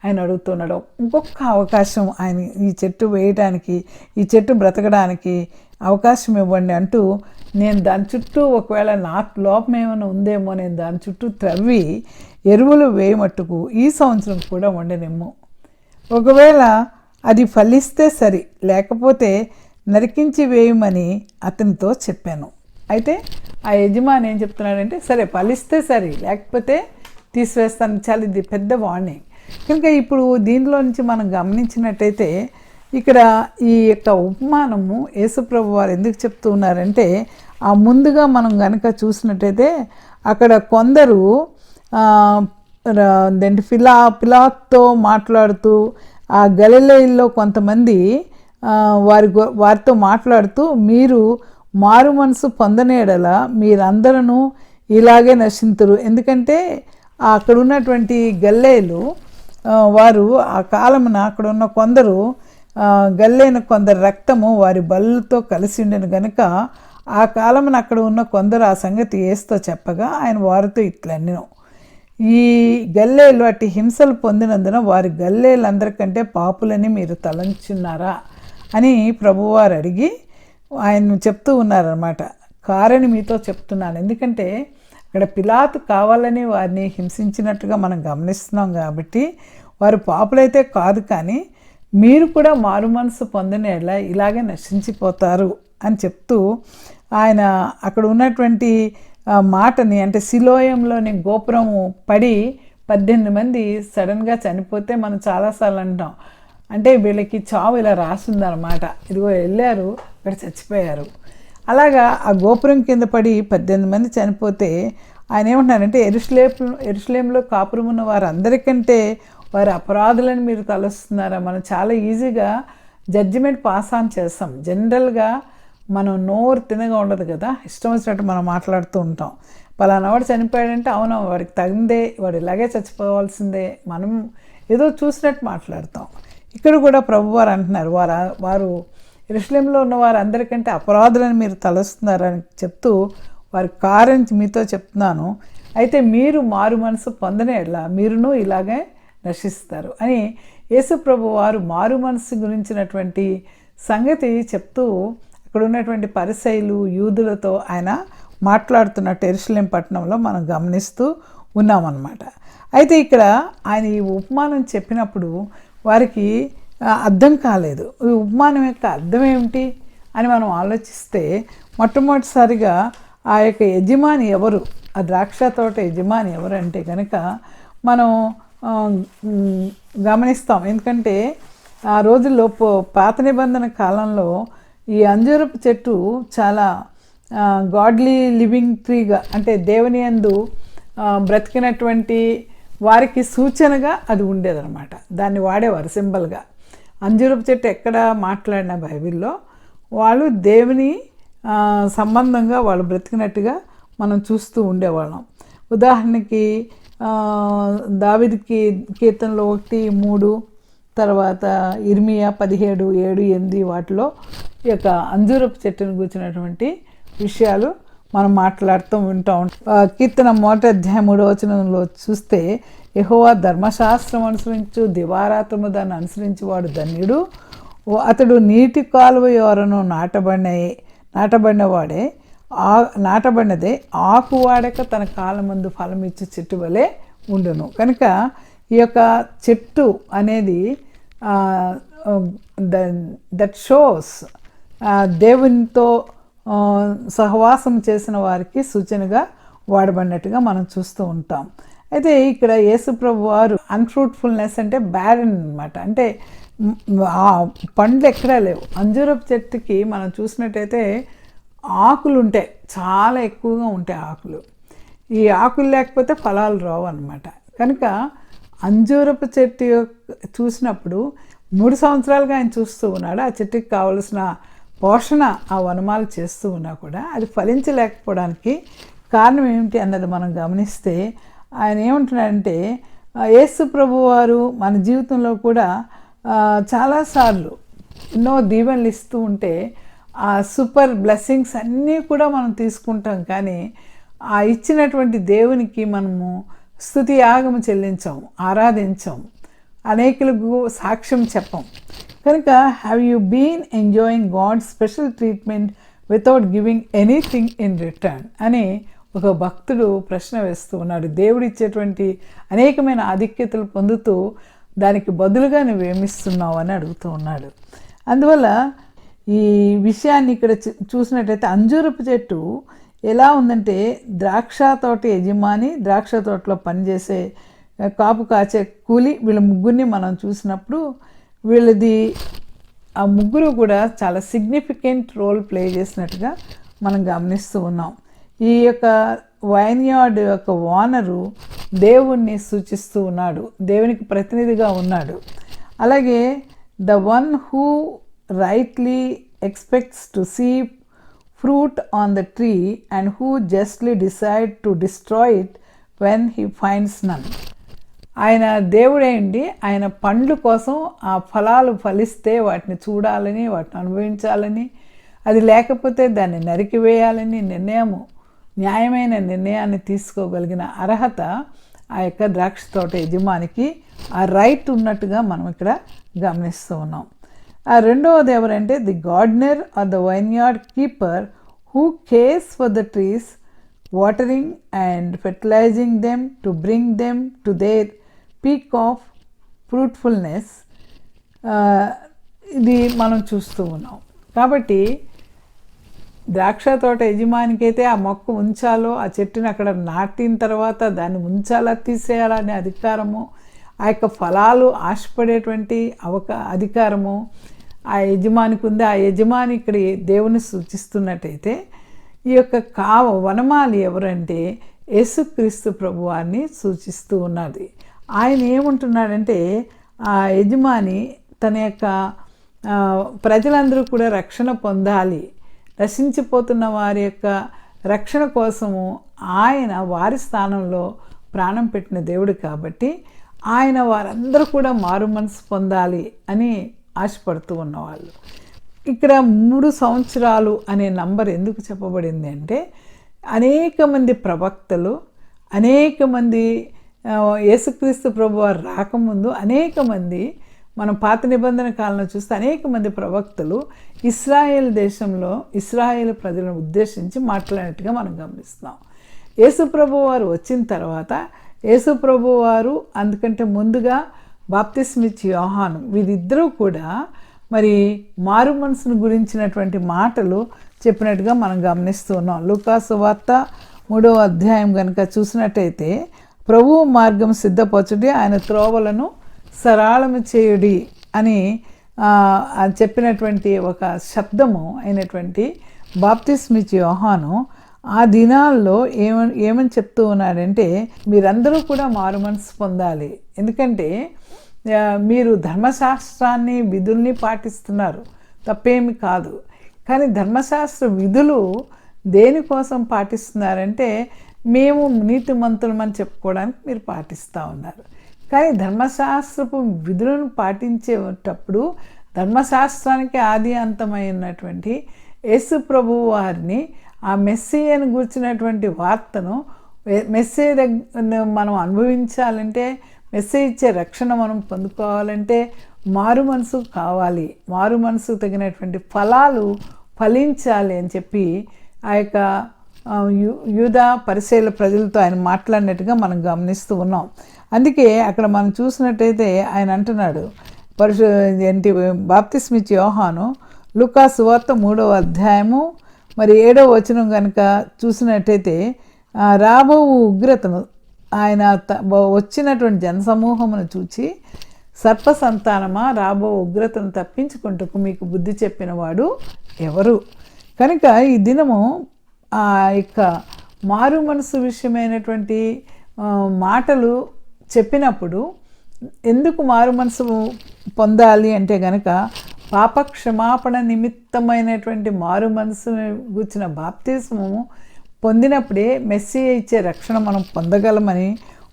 ఆయన అడుగుతున్నాడు. ఇంకొక అవకాశం ఆయన ఈ చెట్టు వేయడానికి, ఈ చెట్టు బ్రతకడానికి అవకాశం ఇవ్వండి అంటూ, నేను దాని చుట్టూ ఒకవేళ నాకు లోపం ఏమైనా ఉందేమో నేను దాని చుట్టూ త్రవ్వి ఎరువులు వేయమట్టుకు ఈ సంవత్సరం కూడా ఉండనేమో, ఒకవేళ అది ఫలిస్తే సరి, లేకపోతే నరికించి వేయమని అతనితో చెప్పాను. అయితే ఆ యజమాని ఏం చెప్తున్నాడంటే, సరే ఫలిస్తే సరి, లేకపోతే తీసివేస్తాను. చాలా ఇది పెద్ద వార్నింగ్. కనుక ఇప్పుడు దీనిలో నుంచి మనం గమనించినట్టయితే ఇక్కడ ఈ యొక్క ఉపమానము యేసుప్రభు వారు ఎందుకు చెప్తూ ఉన్నారంటే, ఆ ముందుగా మనం కనుక చూసినట్టయితే అక్కడ కొందరు పిలాతుతో మాట్లాడుతూ ఆ గలిలయలో కొంతమంది వారితో మాట్లాడుతూ, మీరు మారు మనసు పొందని ఎడల మీరందరూ ఇలాగే నశింతురు. ఎందుకంటే అక్కడ ఉన్నటువంటి గల్లేలు వారు ఆ కాలమున అక్కడ ఉన్న కొందరు గల్లైన కొందరు రక్తము వారి బలులతో కలిసి ఉండెను గనుక ఆ కాలమున అక్కడ ఉన్న కొందరు ఆ సంగతి యేసుతో చెప్పగా ఆయన వారితో ఇట్లన్నెను, ఈ గల్లేలు అట్టి హింసలు పొందినందున వారి గల్లేలందరికంటే పాపులని మీరు తలంచున్నారా అని ప్రభువారు అడిగి ఆయన చెప్తూ ఉన్నారన్నమాట. కారణి మీతో చెప్తున్నాను, ఎందుకంటే ఇక్కడ పిలాతు కావాలని వారిని హింసించినట్టుగా మనం గమనిస్తున్నాం కాబట్టి వారు పాపులైతే కాదు, కానీ మీరు కూడా మారు మనసు పొందిన ఇలాగే నశించిపోతారు అని చెప్తూ ఆయన అక్కడ ఉన్నటువంటి మాటని, అంటే సిలోయంలోని గోపురము పడి 18 మంది సడన్గా చనిపోతే మనం చాలాసార్లు అంటాం, అంటే వీళ్ళకి చావు ఇలా రాసిందనమాట, ఇదిగో వెళ్ళారు ఇక్కడ చచ్చిపోయారు. అలాగా ఆ గోపురం కింద పడి 18 మంది చనిపోతే ఆయన ఏమంటున్నారంటే ఎరుషలేంలో కాపురం ఉన్న వారందరికంటే వారి అపరాధులని మీరు తలుస్తున్నారా. మనం చాలా ఈజీగా జడ్జిమెంట్ పాస్ ఆన్ చేస్తాం. జనరల్గా మనం నోరు తినగా ఉండదు కదా, ఇష్టం వచ్చినట్టు మనం మాట్లాడుతూ ఉంటాం. పలానా వాడు చనిపోయాడంటే అవును వాడికి తగిందే, వాడు ఇలాగే చచ్చిపోవాల్సిందే, మనం ఏదో చూసినట్టు మాట్లాడతాం. ఇక్కడ కూడా ప్రభువారు అంటున్నారు, వారు యెరూషలేములో ఉన్న వారు అందరికంటే అపరాధులని మీరు తలుస్తున్నారని చెప్తూ వారి కారణం మీతో చెప్తున్నాను, అయితే మీరు మారు మనసు పొందనే మీరును ఇలాగే నశిస్తారు అని యేసు ప్రభు వారు మారు మనసు గురించినటువంటి సంగతి చెప్తూ అక్కడ ఉన్నటువంటి పరిసయ్యులు యూదులతో ఆయన మాట్లాడుతున్నట్టు యెరూషలేం పట్టణంలో మనం గమనిస్తూ ఉన్నామన్నమాట. అయితే ఇక్కడ ఆయన ఈ ఉపమానం చెప్పినప్పుడు వారికి అర్థం కాలేదు. ఈ ఉపమానం యొక్క అర్థం ఏమిటి అని మనం ఆలోచిస్తే మొట్టమొదటిసారిగా ఆ యొక్క యజమాని ఎవరు, ఆ ద్రాక్ష తోట యజమాని ఎవరు అంటే కనుక మనం గమనిస్తాం. ఎందుకంటే ఆ రోజుల్లో పాత నిబంధన కాలంలో ఈ అంజూరపు చెట్టు చాలా గాడ్లీ లివింగ్ ట్రీగా, అంటే దేవుని యందు బ్రతికినటువంటి వారికి సూచనగా అది ఉండేదన్నమాట. దాన్ని వాడేవారు సింబల్గా. అంజూరపు చెట్టు ఎక్కడ మాట్లాడిన బైబిల్లో వాళ్ళు దేవుని సంబంధంగా వాళ్ళు బ్రతికినట్టుగా మనం చూస్తూ ఉండేవాళ్ళం. ఉదాహరణకి దావీదు కీర్తనలో 1:3, తర్వాత ఇర్మియా 17:7-8 వాటిలో ఈ యొక్క అంజూరపు చెట్టును కూర్చున్నటువంటి విషయాలు మనం మాట్లాడుతూ ఉంటాం. కీర్తన 1:3 చూస్తే యెహోవా ధర్మశాస్త్రం అనుసరించు దివారాత్రము దాన్ని అనుసరించేవాడు ధన్యుడు, అతడు నీటి కాలువ యోరను నాటబడినవాడే నాటబడినదే ఆకు వాడక తన కాలమందు ఫలం ఇచ్చే చెట్టు వలె ఉండును. కనుక ఈ యొక్క చెట్టు అనేది దట్ షోస్ దేవునితో సహవాసం చేసిన వారికి సూచనగా వాడబడినట్టుగా మనం చూస్తూ ఉంటాం. అయితే ఇక్కడ యేసుప్రభు వారు అన్ఫ్రూట్ఫుల్నెస్ అంటే బ్యారన్ అనమాట, అంటే ఆ పండ్లు ఎక్కడా లేవు. అంజూరపు చెట్టుకి మనం చూసినట్టయితే ఆకులు ఉంటాయి, చాలా ఎక్కువగా ఉంటాయి ఆకులు. ఈ ఆకులు లేకపోతే ఫలాలు రావు అన్నమాట. కనుక అంజూరపు చెట్టు చూసినప్పుడు 3 సంవత్సరాలుగా ఆయన చూస్తూ ఉన్నాడు. ఆ చెట్టుకి కావలసిన పోషణ ఆ వనమాలు చేస్తూ ఉన్నా కూడా అది ఫలించలేకపోవడానికి కారణం ఏమిటి అన్నది మనం గమనిస్తే ఆయన ఏమంటున్నాడంటే యేసు ప్రభు వారు మన జీవితంలో కూడా చాలాసార్లు ఎన్నో దీవెనలు ఇస్తూ ఉంటే ఆ సూపర్ బ్లెస్సింగ్స్ అన్నీ కూడా మనం తీసుకుంటాం, కానీ ఆ ఇచ్చినటువంటి దేవునికి మనము స్తుతి యాగము చెల్లించాం, ఆరాధించాం, అనేకులకు సాక్ష్యం చెప్పం. కనుక have you been enjoying God special treatment without giving anything in return అని ఒక భక్తుడు ప్రశ్న వేస్తూ ఉన్నాడు. దేవుడు ఇచ్చేటువంటి అనేకమైన ఆధిక్యతలు పొందుతూ దానికి బదులుగా నువ్వేమిస్తున్నావు అని అడుగుతూ ఉన్నాడు. అందువల్ల ఈ విషయాన్ని ఇక్కడ చూసినట్టయితే అంజూరపు చెట్టు ఎలా ఉందంటే ద్రాక్ష తోట యజమాని, ద్రాక్ష తోటలో పనిచేసే కాపు కాచే కూలి, వీళ్ళ ముగ్గురిని మనం చూసినప్పుడు వీళ్ళది ఆ ముగ్గురు కూడా చాలా సిగ్నిఫికెంట్ రోల్ ప్లే చేసినట్టుగా మనం గమనిస్తూ ఉన్నాం. ఈ యొక్క వైన్యార్డ్ యొక్క ఓనరు దేవుణ్ణి సూచిస్తూ ఉన్నాడు, దేవునికి ప్రతినిధిగా ఉన్నాడు. అలాగే the one who rightly expects to see fruit on the tree and who justly decide to destroy it when he finds none. ఆయన దేవుడేండి, ఆయన పండ్ల కోసం ఆ ఫలాలు ఫలిస్తే వాటిని చూడాలని, వాటిని అనుభవించాలని, అది లేకపోతే దాన్ని నరికివేయాలని న్యాయమైన నిర్ణయాన్ని తీసుకోగలిగిన అర్హత ఆ యొక్క ద్రాక్ష తోట యజమానికి ఆ రైట్ ఉన్నట్టుగా మనం ఇక్కడ గమనిస్తూ ఉన్నాం. ఆ రెండవది ఎవరంటే the gardener or the vineyard keeper who cares for the trees, watering and fertilising them to bring them to their peak of fruitfulness. ఇది మనం చూస్తూ ఉన్నాం. కాబట్టి ద్రాక్ష తోట యజమానికైతే ఆ మొక్క ఉంచాలో, ఆ చెట్టుని అక్కడ నాటిన తర్వాత దాన్ని ఉంచాలా తీసేయాలా అనే అధికారము, ఆ యొక్క ఫలాలు ఆశపడేటువంటి అధికారము ఆ యజమానికి ఉంది. ఆ యజమాని ఇక్కడ దేవుని సూచిస్తున్నట్టయితే ఈ యొక్క వనమాలి ఎవరంటే యేసుక్రీస్తు ప్రభువారిని సూచిస్తూ ఉన్నది. ఆయన ఏమంటున్నాడంటే ఆ యజమాని తన యొక్క ప్రజలందరూ కూడా రక్షణ పొందాలి, నశించిపోతున్న వారి యొక్క రక్షణ కోసము ఆయన వారి స్థానంలో ప్రాణం పెట్టిన దేవుడు కాబట్టి ఆయన వారందరూ కూడా మారు మనసు పొందాలి అని ఆశపడుతూ ఉన్నవాళ్ళు. ఇక్కడ 3 సంవత్సరాలు అనే నంబర్ ఎందుకు చెప్పబడింది అంటే అనేక మంది ప్రవక్తలు, అనేక మంది యేసుక్రీస్తు ప్రభువారు రాకముందు అనేక మంది, మనం పాత నిబంధన కాలంలో చూస్తే అనేక మంది ప్రవక్తలు ఇశ్రాయేల్ దేశంలో ఇశ్రాయేల్ ప్రజలను ఉద్దేశించి మాట్లాడినట్టుగా మనం గమనిస్తున్నాం. యేసుప్రభు వారు వచ్చిన తర్వాత యేసుప్రభు వారు అందుకంటే ముందుగా బాప్తిస్మిచ్చి యోహాను వీరిద్దరూ కూడా మరి మారు మనసును గురించినటువంటి మాటలు చెప్పినట్టుగా మనం గమనిస్తూ ఉన్నాం. లూకా సువార్త 3వ అధ్యాయం కనుక చూసినట్టయితే ప్రభువు మార్గం సిద్ధపరచుడి, ఆయన త్రోవలను సరళము చేయుడి అని చెప్పినటువంటి ఒక శబ్దము అయినటువంటి బాప్తిస్మిచ్చి యోహాను ఆ దినాల్లో ఏమని చెప్తూ ఉన్నాడంటే మీరందరూ కూడా మారు మనసు పొందాలి, ఎందుకంటే మీరు ధర్మశాస్త్రాన్ని విధుల్ని పాటిస్తున్నారు, తప్పేమి కాదు. కానీ ధర్మశాస్త్ర విధులు దేనికోసం పాటిస్తున్నారంటే మేము నీతిమంతులమని చెప్పుకోవడానికి మీరు పాటిస్తూ ఉన్నారు. కానీ ధర్మశాస్త్రపు విధులను పాటించేటప్పుడు ధర్మశాస్త్రానికి ఆది అంతమైనటువంటి యేసు ప్రభువు వారిని ఆ మెస్సీయను గురించినటువంటి వార్తను మెస్సీ మనం అనుభవించాలంటే, మెస్సీ ఇచ్చే రక్షణ మనం పొందుకోవాలంటే మారు మనసు కావాలి, మారు మనసు తగినటువంటి ఫలాలు ఫలించాలి అని చెప్పి ఆ యొక్క యూదా పరిసయ్యుల ప్రజలతో ఆయన మాట్లాడినట్టుగా మనం గమనిస్తూ ఉన్నాం. అందుకే అక్కడ మనం చూసినట్టయితే ఆయన అంటున్నాడు బాప్తిస్మిచ్చి యోహాను లూకా సువార్త 3వ అధ్యాయము మరి 7వ వచనం కనుక చూసినట్టయితే రాబో ఉగ్రతను ఆయన వచ్చినటువంటి జనసమూహమును చూచి సర్ప సంతానమా రాబో ఉగ్రతను తప్పించుకుంటూ మీకు బుద్ధి చెప్పిన వాడు ఎవరు? కనుక ఈ దినము ఆ యొక్క మారు మనసు విషయమైనటువంటి మాటలు చెప్పినప్పుడు ఎందుకు మారు మనసు పొందాలి అంటే గనక పాప క్షమాపణ నిమిత్తమైనటువంటి మారు మనసు గుర్చిన బాప్తిస్మము పొందినప్పుడే మెస్సీయ ఇచ్చే రక్షణ మనం పొందగలమని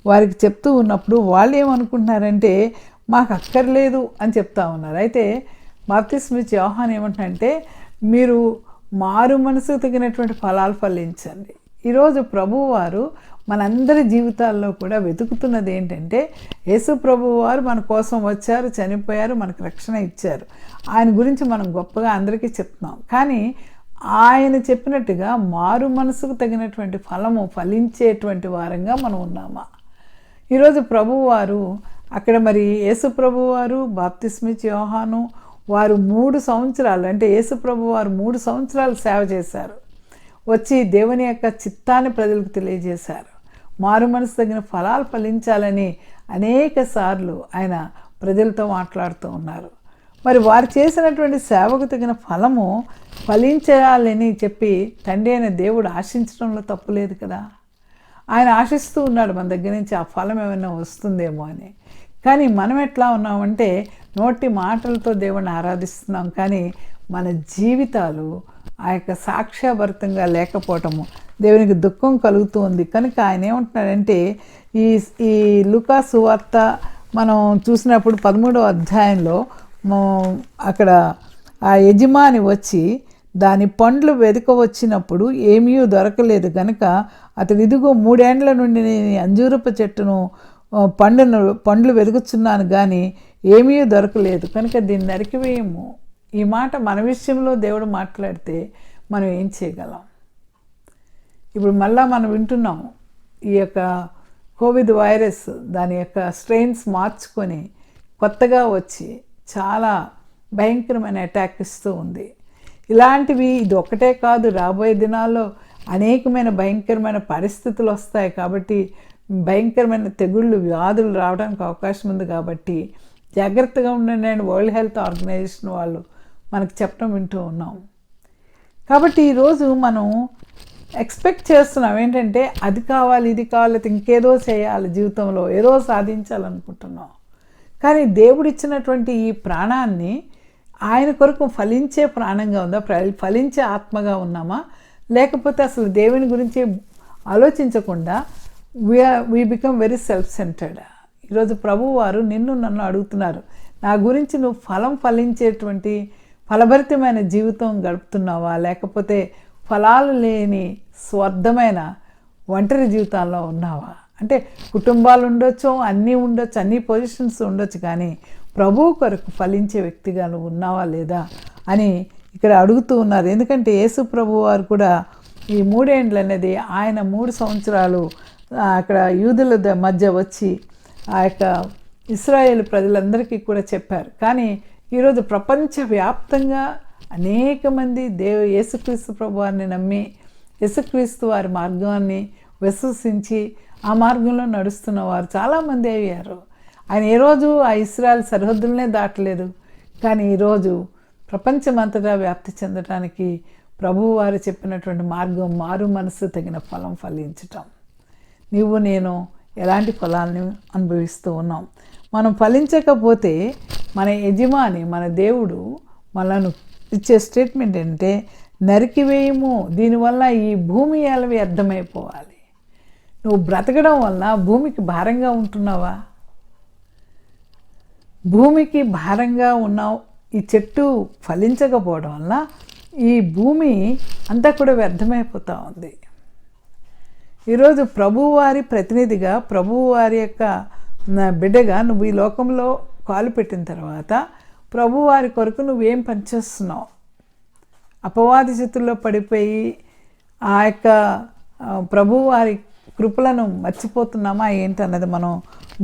వారికి చెప్తూ ఉన్నప్పుడు వాళ్ళు ఏమనుకుంటున్నారంటే మాకు అక్కర్లేదు అని చెప్తా ఉన్నారు. అయితే బాప్తిస్మిచ్చి యోహాను ఏమంటున్నారంటే మీరు మారు మనసుకు తగినటువంటి ఫలాలు ఫలించండి. ఈరోజు ప్రభువు వారు మనందరి జీవితాల్లో కూడా వెతుకుతున్నది ఏంటంటే యేసు ప్రభువు వారు మన కోసం వచ్చారు, చనిపోయారు, మనకు రక్షణ ఇచ్చారు. ఆయన గురించి మనం గొప్పగా అందరికీ చెప్తున్నాం. కానీ ఆయన చెప్పినట్టుగా మారు మనసుకు తగినటువంటి ఫలము ఫలించేటువంటి వారంగా మనం ఉన్నామా? ఈరోజు ప్రభువు వారు అక్కడ మరి యేసు ప్రభువు వారు బాప్తిస్మిచ్చి యోహాను వారు 3 సంవత్సరాలు అంటే యేసు ప్రభువు వారు 3 సంవత్సరాలు సేవ చేశారు, వచ్చి దేవుని యొక్క చిత్తాన్ని ప్రజలకు తెలియజేశారు, మారు మనసు తగిన ఫలాలు ఫలించాలని అనేక సార్లు ఆయన ప్రజలతో మాట్లాడుతూ ఉన్నారు. మరి వారు చేసినటువంటి సేవకు తగిన ఫలము ఫలించాలని చెప్పి తండ్రి అయిన దేవుడు ఆశించడంలో తప్పు లేదు కదా. ఆయన ఆశిస్తూ ఉన్నాడు మన దగ్గర నుంచి ఆ ఫలం ఏమైనా వస్తుందేమో అని. కానీ మనం ఎట్లా ఉన్నామంటే నోటి మాటలతో దేవుడిని ఆరాధిస్తున్నాం, కానీ మన జీవితాలు ఆ యొక్క సాక్ష్యభరితంగా లేకపోవటము దేవునికి దుఃఖం కలుగుతూ ఉంది. కనుక ఆయన ఏమంటున్నాడంటే ఈ ఈ లూకా సువార్త మనం చూసినప్పుడు 13వ అధ్యాయంలో అక్కడ ఆ యజమాని వచ్చి దాని పండ్లు వెదక వచ్చినప్పుడు ఏమీ దొరకలేదు కనుక అతడు ఇదిగో 3 ఏండ్ల నుండి నేను అంజూరపు చెట్టును పండ్లు వెతుకుతున్నాను కానీ ఏమీ దొరకలేదు కనుక దీన్ని నరికివేయము. ఈ మాట మన విషయంలో దేవుడు మాట్లాడితే మనం ఏం చేయగలం? ఇప్పుడు మళ్ళా మనం వింటున్నాం ఈ యొక్క కోవిడ్ వైరస్ దాని యొక్క స్ట్రెయిన్స్ మార్చుకొని కొత్తగా వచ్చి చాలా భయంకరమైన అటాక్ ఇస్తూ ఉంది. ఇలాంటివి ఇది ఒక్కటే కాదు, రాబోయే దినాల్లో అనేకమైన భయంకరమైన పరిస్థితులు వస్తాయి. కాబట్టి భయంకరమైన తెగుళ్ళు వ్యాధులు రావడానికి అవకాశం ఉంది. కాబట్టి జాగ్రత్తగా ఉండండి అని వరల్డ్ హెల్త్ ఆర్గనైజేషన్ వాళ్ళు మనకు చెప్పడం వింటూ ఉన్నాం. కాబట్టి ఈరోజు మనం ఎక్స్పెక్ట్ చేస్తున్నాం ఏంటంటే అది కావాలి, ఇది కావాలి, ఇంకేదో చేయాలి, జీవితంలో ఏదో సాధించాలనుకుంటున్నాం. కానీ దేవుడిచ్చినటువంటి ఈ ప్రాణాన్ని ఆయన కొరకు ఫలించే ప్రాణంగా ఉందా, ఫలించే ఆత్మగా ఉన్నామా, లేకపోతే అసలు దేవుని గురించి ఆలోచించకుండా we become very self centred. ఈరోజు ప్రభువు వారు నన్ను అడుగుతున్నారు, నా గురించి నువ్వు ఫలించేటువంటి ఫలభరితమైన జీవితం గడుపుతున్నావా, లేకపోతే ఫలాలు లేని స్వార్థమైన ఒంటరి జీవితాల్లో ఉన్నావా? అంటే కుటుంబాలు ఉండొచ్చు, అన్నీ ఉండొచ్చు, అన్ని పొజిషన్స్ ఉండొచ్చు, కానీ ప్రభువు కొరకు ఫలించే వ్యక్తిగా నువ్వు ఉన్నావా లేదా అని ఇక్కడ అడుగుతూ ఉన్నారు. ఎందుకంటే యేసు ప్రభు వారు కూడా ఈ 3 ఏండ్లు అనేది ఆయన 3 సంవత్సరాలు అక్కడ యూదుల మధ్య వచ్చి ఆ యొక్క ఇశ్రాయేలు ప్రజలందరికీ కూడా చెప్పారు. కానీ ఈరోజు ప్రపంచవ్యాప్తంగా అనేక మంది యేసుక్రీస్తు ప్రభు వారిని నమ్మి యేసుక్రీస్తు వారి మార్గాన్ని విశ్వసించి ఆ మార్గంలో నడుస్తున్న వారు చాలామంది అయ్యారు. ఆయన ఏ రోజు ఆ ఇశ్రాయేల్ సరిహద్దులనే దాటలేదు. కానీ ఈరోజు ప్రపంచమంతటా వ్యాప్తి చెందడానికి ప్రభువు వారు చెప్పినటువంటి మార్గం మారు మనసు తగిన ఫలం ఫలించటం. నీవు నేను ఎలాంటి ఫలాన్ని అనుభవిస్తూ ఉన్నాం? మనం ఫలించకపోతే మన యజమాని మన దేవుడు మనను ఇచ్చే స్టేట్మెంట్ ఏంటంటే నరికివేయము, దీనివల్ల ఈ భూమి ఎలా వ్యర్థమైపోవాలి. నువ్వు బ్రతకడం వల్ల భూమికి భారంగా ఉంటున్నావా? భూమికి భారంగా ఉన్నావు. ఈ చెట్టు ఫలించకపోవడం వల్ల ఈ భూమి అంతా కూడా వ్యర్థమైపోతూ ఉంది. ఈరోజు ప్రభువారి ప్రతినిధిగా, ప్రభువారి యొక్క బిడ్డగా నువ్వు ఈ లోకంలో కాలు పెట్టిన తర్వాత ప్రభువారి కొరకు నువ్వేం పనిచేస్తున్నావు? అపవాది చేతుల్లో పడిపోయి ఆ యొక్క ప్రభువారి కృపలను మర్చిపోతున్నామా ఏంటన్నది మనం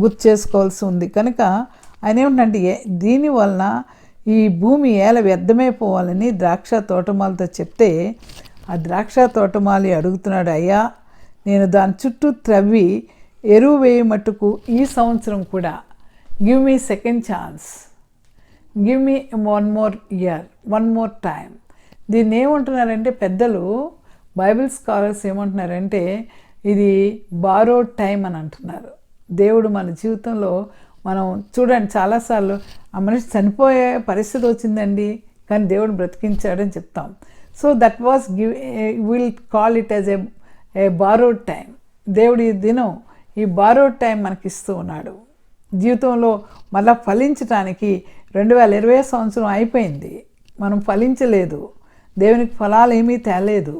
గుర్తు చేసుకోవాల్సి ఉంది. కనుక ఆయన ఏమిటంటే దీనివలన ఈ భూమి ఎలా వ్యర్థమైపోవాలని ద్రాక్ష తోటమాలతో చెప్తే ఆ ద్రాక్ష తోటమాలి అడుగుతున్నాడు, అయ్యా నేను దాని చుట్టూ త్రవ్వి ఎరువు వేయ మట్టుకు ఈ సంవత్సరం కూడా give me second chance, give me 1 more year, 1 more time. దీన్ని ఏమంటున్నారంటే పెద్దలు బైబిల్ స్కాలర్స్ ఏమంటున్నారంటే ఇది బారోడ్ టైం అని అంటున్నారు. దేవుడు మన జీవితంలో మనం చూడండి చాలాసార్లు ఆ మనిషి చనిపోయే పరిస్థితి వచ్చిందండి కానీ దేవుడు బ్రతికించాడని చెప్తాం. So that was will call it as a borrowed time. దేవుడు ఈ దినం ఈ బారోడ్ టైం మనకి ఇస్తూ ఉన్నాడు. జీవితంలో మళ్ళీ ఫలించడానికి 2020 సంవత్సరం అయిపోయింది, మనం ఫలించలేదు, దేవునికి ఫలాలు ఏమీ తేలేదు.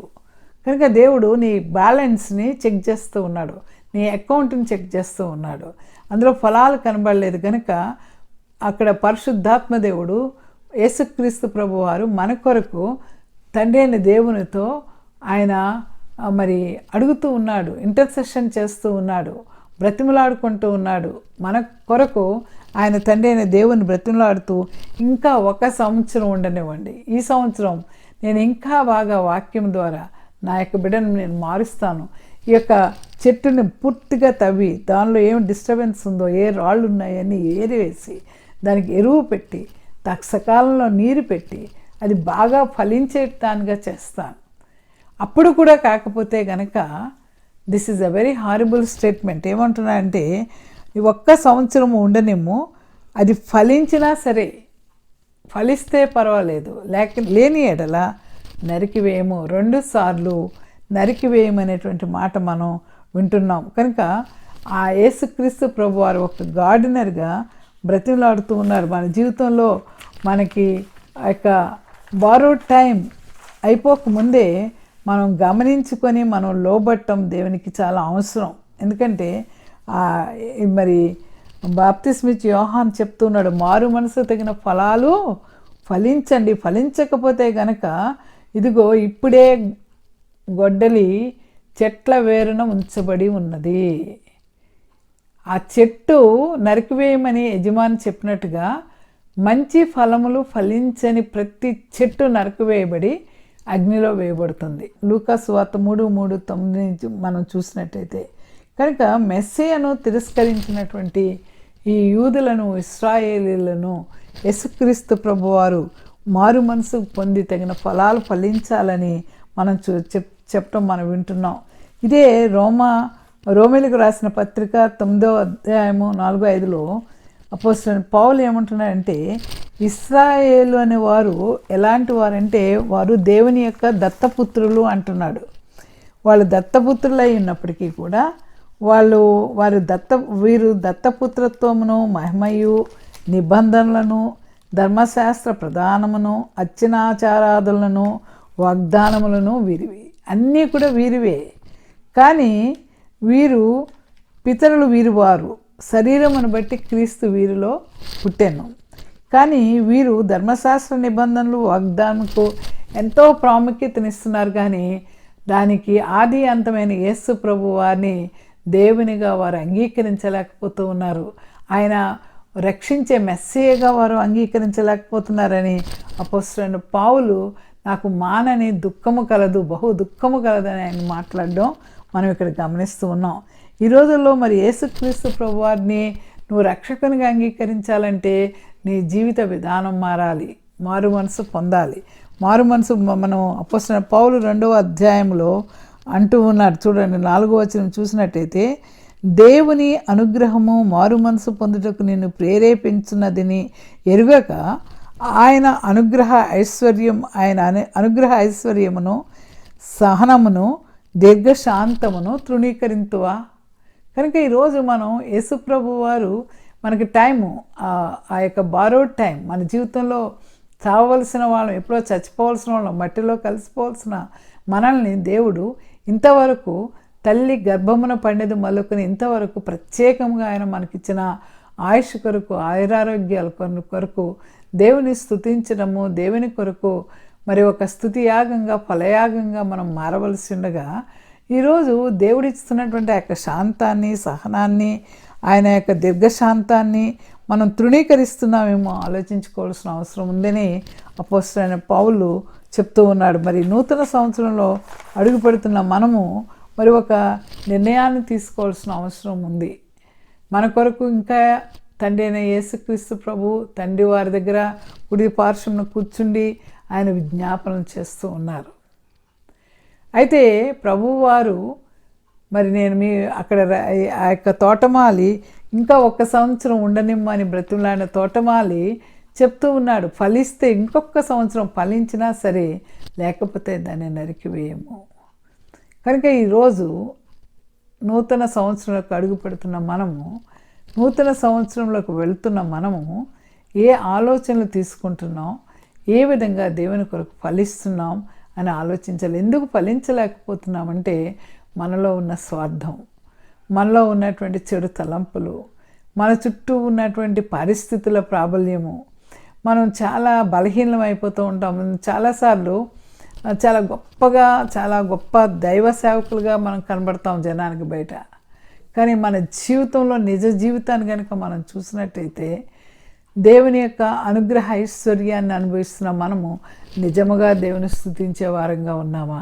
కనుక దేవుడు నీ బ్యాలెన్స్ని చెక్ చేస్తూ ఉన్నాడు, నీ అకౌంట్ని చెక్ చేస్తూ ఉన్నాడు. అందులో ఫలాలు కనబడలేదు కనుక అక్కడ పరిశుద్ధాత్మ దేవుడు యేసుక్రీస్తు ప్రభువారు మన కొరకు తండ్రి అయిన దేవునితో ఆయన మరి అడుగుతూ ఉన్నాడు, ఇంటర్సెషన్ చేస్తూ ఉన్నాడు, బ్రతిమలాడుకుంటూ ఉన్నాడు. మన కొరకు ఆయన తండ్రి అయిన దేవుని బ్రతిమలాడుతూ ఇంకా 1 సంవత్సరం ఉండనివ్వండి, ఈ సంవత్సరం నేను ఇంకా బాగా వాక్యం ద్వారా నా యొక్క బిడ్డను నేను మారుస్తాను. ఈ యొక్క చెట్టుని పూర్తిగా తవ్వి దానిలో ఏం డిస్టర్బెన్స్ ఉందో, ఏ రాళ్ళు ఉన్నాయని ఏరివేసి దానికి ఎరువు పెట్టి సకాలంలో నీరు పెట్టి అది బాగా ఫలించేటానిగా చేస్తాను. అప్పుడు కూడా కాకపోతే కనుక this is a very horrible statement. ఏమంటున్నా అంటే 1 సంవత్సరం ఉండనేమో, అది ఫలించినా సరే, ఫలిస్తే పర్వాలేదు, లేని ఎడల నరికివేయము. 2 సార్లు నరికివేయమనేటువంటి మాట మనం వింటున్నాం. కనుక ఆ యేసుక్రీస్తు ప్రభు వారు ఒక గార్డెనర్గా బ్రతిమలాడుతూ ఉన్నారు. మన జీవితంలో మనకి ఆ యొక్క బారోడ్ టైం అయిపోకముందే మనం గమనించుకొని మనం లోబట్టం దేవునికి చాలా అవసరం. ఎందుకంటే మరి బాప్తిస్మిచ్చి యోహాన్ చెప్తున్నాడు, మారు మనసు తగిన ఫలాలు ఫలించండి, ఫలించకపోతే గనక ఇదిగో ఇప్పుడే గొడ్డలి చెట్ల వేరున ఉంచబడి ఉన్నది. ఆ చెట్టు నరికివేయమని యజమాని చెప్పినట్టుగా మంచి ఫలములు ఫలించని ప్రతి చెట్టు నరికివేయబడి అగ్నిలో వేయబడుతుంది. లూకా సువార్త 3:3-9 మనం చూసినట్టయితే. కనుక మెస్సియాను తిరస్కరించినటువంటి ఈ యూదులను, ఇశ్రాయేలీలను యేసుక్రీస్తు ప్రభువారు మారు మనసు పొంది తగిన ఫలాలు ఫలించాలని మనం చెప్పటం మనం వింటున్నాం. ఇదే రోమీలకు రాసిన పత్రిక 9వ అధ్యాయము 4-5లో అపోస్తలుడైన పౌలు ఏమంటున్నాడంటే, ఇశ్రాయేలు అనే వారు ఎలాంటి వారంటే వారు దేవుని యొక్క దత్తపుత్రులు అంటున్నాడు. వాళ్ళు దత్తపుత్రులై ఉన్నప్పటికీ కూడా వీరు దత్తపుత్రత్వమును, మహిమయు, నిబంధనలను, ధర్మశాస్త్ర ప్రధానమును, అర్చనాచారాదులను, వాగ్దానములను వీరివి అన్నీ కూడా వీరివే. కానీ వీరు పితరులు వీరువారు, శరీరమును బట్టి క్రీస్తు వీరిలో పుట్టెను. కానీ వీరు ధర్మశాస్త్ర నిబంధనలు, వాగ్దానముకు ఎంతో ప్రాముఖ్యతనిస్తున్నారు. కానీ దానికి ఆది అంతమైన యేసు ప్రభు వారిని దేవునిగా వారు అంగీకరించలేకపోతూ ఉన్నారు. ఆయన రక్షించే మెస్సియగా వారు అంగీకరించలేకపోతున్నారని అపోస్తలుడైన పౌలు నాకు మానని దుఃఖము కలదు, బహు దుఃఖము కలదని ఆయన మాట్లాడడం మనం ఇక్కడ గమనిస్తూ ఉన్నాం. ఈ రోజుల్లో మరి యేసుక్రీస్తు ప్రభువారిని నువ్వు రక్షకునిగా అంగీకరించాలంటే నీ జీవిత విధానం మారాలి, మారు మనసు పొందాలి. మారు మనసు మనం అపోస్తలుడైన పౌలు 2వ అధ్యాయంలో అంటూ ఉన్నాడు. చూడండి, 4వ వచనం చూసినట్టయితే, దేవుని అనుగ్రహము మారు మనసు పొందుటకు నిన్ను ప్రేరేపించున్నదిని ఎరుగక ఆయన అనుగ్రహ ఐశ్వర్యమును, సహనమును, దీర్ఘశాంతమును తృణీకరింతువా. కనుక ఈరోజు మనం యేసుప్రభు వారు మనకి టైము, ఆ యొక్క బారోడ్ టైం, మన జీవితంలో చావవలసిన వాళ్ళం, ఎప్పుడో చచ్చిపోవలసిన వాళ్ళం, మట్టిలో కలిసిపోవలసిన మనల్ని దేవుడు ఇంతవరకు తల్లి గర్భమున పండేది మొదలుకొని ఇంతవరకు ప్రత్యేకంగా ఆయన మనకిచ్చిన ఆయుష్ కొరకు, ఆయురారోగ్యాల కొరకు దేవుని స్తుతించడము, దేవుని కొరకు మరి ఒక స్తుతి యాగంగా, ఫలయాగంగా మనం మారవలసి ఉండగా ఈరోజు దేవుడిస్తున్నటువంటి ఆ యొక్క శాంతాన్ని, సహనాన్ని, ఆయన యొక్క దీర్ఘశాంతాన్ని మనం తృణీకరిస్తున్నామేమో ఆలోచించుకోవాల్సిన అవసరం ఉందని అపోస్తలుడైన పౌలు చెప్తూ ఉన్నాడు. మరి నూతన సంవత్సరంలో అడుగు పెడుతున్న మనము మరి ఒక నిర్ణయాన్ని తీసుకోవాల్సిన అవసరం ఉంది. మన కొరకు ఇంకా తండ్రి అయిన యేసుక్రీస్తు ప్రభు తండ్రి వారి దగ్గర కుడి పార్శ్వమున కూర్చుండి ఆయన విజ్ఞాపనం చేస్తూ ఉన్నారు. అయితే ప్రభువారు మరి నేను అక్కడ ఆ యొక్క తోటమాలి ఇంకా 1 సంవత్సరం ఉండనిమ్మని బ్రతిమలాడిన తోటమాలి చెప్తూ ఉన్నాడు, ఫలిస్తే ఇంకొక సంవత్సరం ఫలించినా సరే, లేకపోతే దాన్ని నరికివేయము. కనుక ఈరోజు నూతన సంవత్సరంలోకి అడుగు పెడుతున్న మనము, నూతన సంవత్సరంలోకి వెళ్తున్న మనము ఏ ఆలోచనలు తీసుకుంటున్నాం, ఏ విధంగా దేవుని కొరకు ఫలిస్తున్నాం అని ఆలోచించాలి. ఎందుకు ఫలించలేకపోతున్నామంటే మనలో ఉన్న స్వార్థం, మనలో ఉన్నటువంటి చెడు తలంపులు, మన చుట్టూ ఉన్నటువంటి పరిస్థితుల ప్రాబల్యము, మనం చాలా బలహీనం అయిపోతూ ఉంటాం. చాలాసార్లు చాలా గొప్ప దైవ సేవకులుగా మనం కనబడతాం జనానికి బయట. కానీ మన జీవితంలో నిజ జీవితాన్ని కనుక మనం చూసినట్టయితే దేవుని యొక్క అనుగ్రహ ఐశ్వర్యాన్ని అనుభవిస్తున్న మనము నిజముగా దేవుని స్తుతించే వారంగా ఉన్నామా,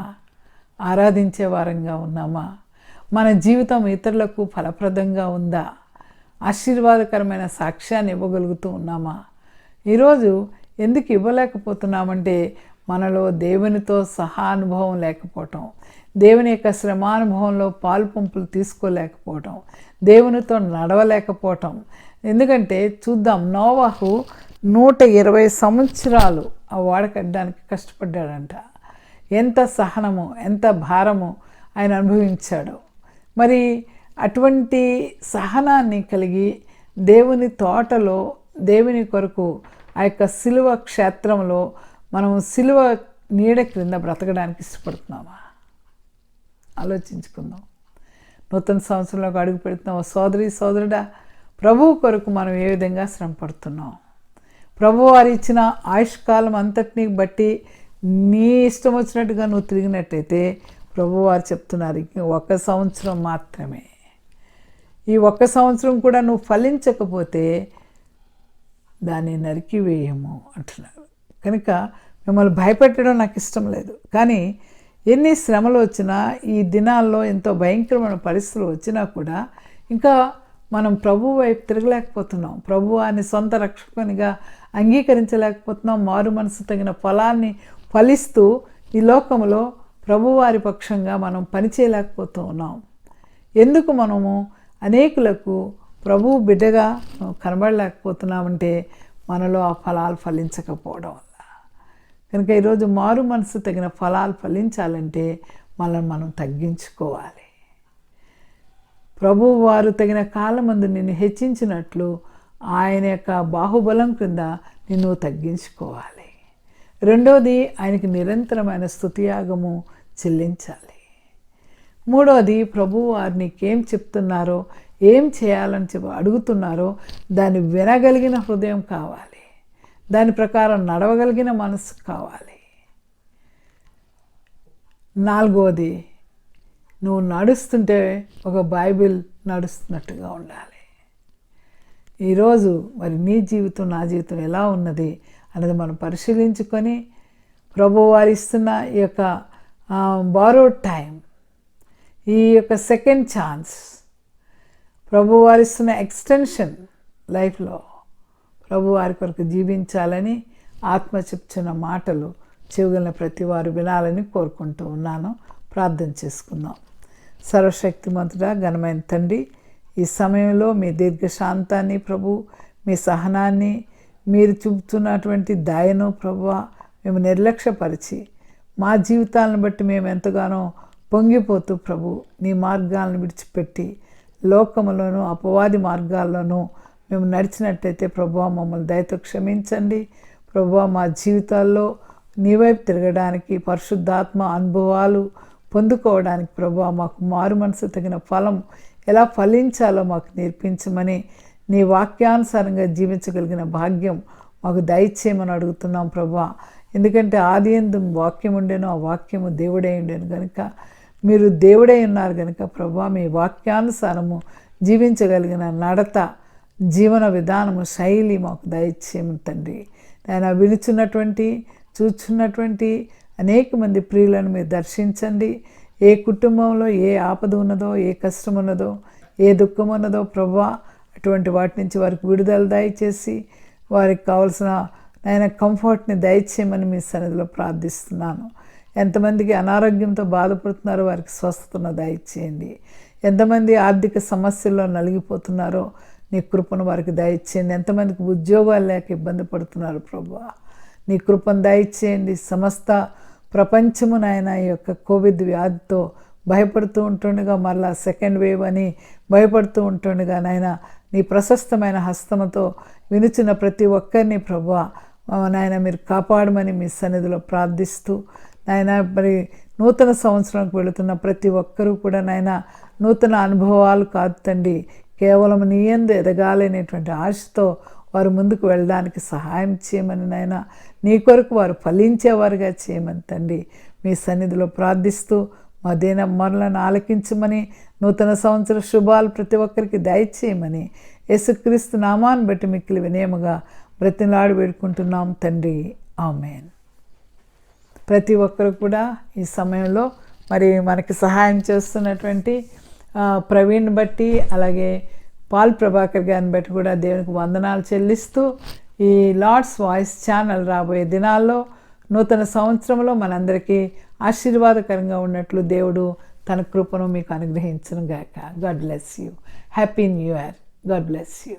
ఆరాధించే వారంగా ఉన్నామా, మన జీవితం ఇతరులకు ఫలప్రదంగా ఉందా, ఆశీర్వాదకరమైన సాక్ష్యాన్ని ఇవ్వగలుగుతూ ఉన్నామా. ఈరోజు ఎందుకు ఇవ్వలేకపోతున్నామంటే మనలో దేవునితో సహానుభవం లేకపోవటం, దేవుని యొక్క శ్రమానుభవంలో పాలు పంపులు తీసుకోలేకపోవటం, దేవునితో నడవలేకపోవటం. ఎందుకంటే చూద్దాం, నోవాహు 120 సంవత్సరాలు ఆ ఓడ కట్టడానికి కష్టపడ్డాడంట. ఎంత సహనము, ఎంత భారము ఆయన అనుభవించాడు. మరి అటువంటి సహనాన్ని కలిగి దేవుని తోటలో దేవుని కొరకు ఆ యొక్క సిలువ క్షేత్రంలో మనం సిలువ నీడ క్రింద బ్రతకడానికి ఇష్టపడుతున్నామా? ఆలోచించుకుందాం. నూతన సంవత్సరంలోకి అడుగు పెడుతున్నాం. సోదరి సోదరుడా, ప్రభువు కొరకు మనం ఏ విధంగా శ్రమ పడుతున్నాం? ప్రభు వారు ఇచ్చిన ఆయుష్కాలం అంతటిని బట్టి నీ ఇష్టం వచ్చినట్టుగా నువ్వు తిరిగినట్టయితే ప్రభువారు చెప్తున్నారు, 1 సంవత్సరం మాత్రమే. ఈ 1 సంవత్సరం కూడా నువ్వు ఫలించకపోతే దాన్ని నరికివేయము అంటున్నారు. కనుక మిమ్మల్ని భయపెట్టడం నాకు ఇష్టం లేదు. కానీ ఎన్ని శ్రమలు వచ్చినా, ఈ దినాల్లో ఎంతో భయంకరమైన పరిస్థితులు వచ్చినా కూడా ఇంకా మనం ప్రభు వైపు తిరగలేకపోతున్నాం. ప్రభువాన్ని సొంత రక్షకునిగా అంగీకరించలేకపోతున్నాం. మారు మనసు తగిన ఫలాన్ని ఫలిస్తూ ఈ లోకంలో ప్రభువారి పక్షంగా మనం పనిచేయలేకపోతూ ఉన్నాం. ఎందుకు మనము అనేకులకు ప్రభువు బిడ్డగా కనబడలేకపోతున్నామంటే మనలో ఆ ఫలాలు ఫలించకపోవడం వల్ల. కనుక ఈరోజు మారు మనసు తగిన ఫలాలు ఫలించాలంటే మనల్ని మనం తగ్గించుకోవాలి. ప్రభువు వారు తగిన కాలమందు నిన్ను హెచ్చించినట్లు ఆయన యొక్క బాహుబలం క్రింద నిన్ను తగ్గించుకోవాలి. రెండోది, ఆయనకి నిరంతరమైన స్తుతియాగము చెల్లించాలి. మూడోది, ప్రభువు వారు నీకేం చెప్తున్నారో, ఏం చేయాలని అడుగుతున్నారో దాన్ని వినగలిగిన హృదయం కావాలి. దాని ప్రకారం నడవగలిగిన మనసు కావాలి. నాలుగోది, నువ్వు నడుస్తుంటే ఒక బైబిల్ నడుస్తున్నట్టుగా ఉండాలి. ఈరోజు మరి నీ జీవితం, నా జీవితం ఎలా ఉన్నది అనేది మనం పరిశీలించుకొని ప్రభువు వారు ఇస్తున్న ఈ యొక్క బారోడ్ టైం, ఈ యొక్క సెకండ్ ఛాన్స్, ప్రభు వారు ఇస్తున్న ఎక్స్టెన్షన్ లైఫ్లో ప్రభు వారి కొరకు జీవించాలని ఆత్మ చెప్తున్న మాటలు చెవిగలిగిన ప్రతి వారు వినాలని కోరుకుంటూ ఉన్నాను. ప్రార్థన చేసుకుందాం. సర్వశక్తిమంతుడా, ఘనమైన తండ్రి, ఈ సమయంలో మీ దీర్ఘశాంతాన్ని ప్రభు, మీ సహనాన్ని, మీరు చూపుతున్నటువంటి దయను ప్రభువా మేము నిర్లక్ష్యపరిచి మా జీవితాలను బట్టి మేము ఎంతగానో పొంగిపోతూ ప్రభు నీ మార్గాలను విడిచిపెట్టి లోకములోనూ అపవాది మార్గాల్లోనూ మేము నడిచినట్టయితే ప్రభువా మమ్మల్ని దయతో క్షమించండి. ప్రభువా మా జీవితాల్లో నీ వైపు తిరగడానికి, పరిశుద్ధాత్మ అనుభవాలు పొందుకోవడానికి ప్రభువా మాకు మారు మనసు తగిన ఫలం ఎలా ఫలించాలో మాకు నేర్పించమని, నీ వాక్యానుసారంగా జీవించగలిగిన భాగ్యం మాకు దయచేయమని అడుగుతున్నాం ప్రభువా. ఎందుకంటే ఆది యందు వాక్యం ఉండేను, ఆ వాక్యము దేవుడై ఉండేను కనుక, మీరు దేవుడై ఉన్నారు కనుక ప్రభువా మీ వాక్యానుసారము జీవించగలిగిన నడత, జీవన విధానము, శైలి మాకు దయచేయమని తండ్రి. ఆయన వినుచున్నటువంటి, చూచున్నటువంటి అనేక మంది ప్రియులను మీరు దర్శించండి. ఏ కుటుంబంలో ఏ ఆపద ఉన్నదో, ఏ కష్టం ఉన్నదో, ఏ దుఃఖం ఉన్నదో ప్రభువా అటువంటి వాటి నుంచి వారికి విడుదల దయచేసి వారికి కావాల్సిన ఆయన కంఫర్ట్ని దయచేయమని మీ సన్నిధిలో ప్రార్థిస్తున్నాను. ఎంతమందికి అనారోగ్యంతో బాధపడుతున్నారో వారికి స్వస్థతను దయచేయండి. ఎంతమంది ఆర్థిక సమస్యల్లో నలిగిపోతున్నారో నీ కృపను వారికి దయచేయండి. ఎంతమందికి ఉద్యోగాలు లేక ఇబ్బంది పడుతున్నారు ప్రభువా, నీ కృపను దయచేయండి. సమస్త ప్రపంచము నాయన ఈ యొక్క కోవిడ్ వ్యాధితో భయపడుతూ ఉంటుండగా, మరలా సెకండ్ వేవ్ అని భయపడుతూ ఉంటుండగా నాయన నీ ప్రశస్తమైన హస్తముతో వినుచున్న ప్రతి ఒక్కరిని ప్రభువా నాయన మీరు కాపాడమని మీ సన్నిధిలో ప్రార్థిస్తూ, నాయన మరి నూతన సంవత్సరానికి వెళుతున్న ప్రతి ఒక్కరూ కూడా నాయన నూతన అనుభవాలు కాదు తండ్రి, కేవలం నీ యందు ఎదగాలనేటువంటి ఆశతో వారు ముందుకు వెళ్ళడానికి సహాయం చేయమని నాయన, నీ కొరకు వారు ఫలించేవారుగా చేయమని తండ్రి మీ సన్నిధిలో ప్రార్థిస్తూ, మా దీన మరలను ఆలకించమని, నూతన సంవత్సర శుభాలు ప్రతి ఒక్కరికి దయచేయమని యేసుక్రీస్తు నామాన్ని బట్టి మిక్కిలి వినయముగా బ్రతిమలాడి వేడుకుంటున్నాం తండ్రి. ఆమేన్. ప్రతి ఒక్కరు కూడా ఈ సమయంలో మరి మనకి సహాయం చేస్తున్నటువంటి ప్రవీణ్ బట్టి, అలాగే పాల్ ప్రభాకర్ గారిని బట్టి కూడా దేవునికి వందనాలు చెల్లిస్తూ, ఈ లార్డ్స్ వాయిస్ ఛానల్ రాబోయే దినాల్లో నూతన సంవత్సరంలో మనందరికీ ఆశీర్వాదకరంగా ఉన్నట్లు దేవుడు తన కృపను మీకు అనుగ్రహించును గాక. God bless you. Happy new year. God bless you.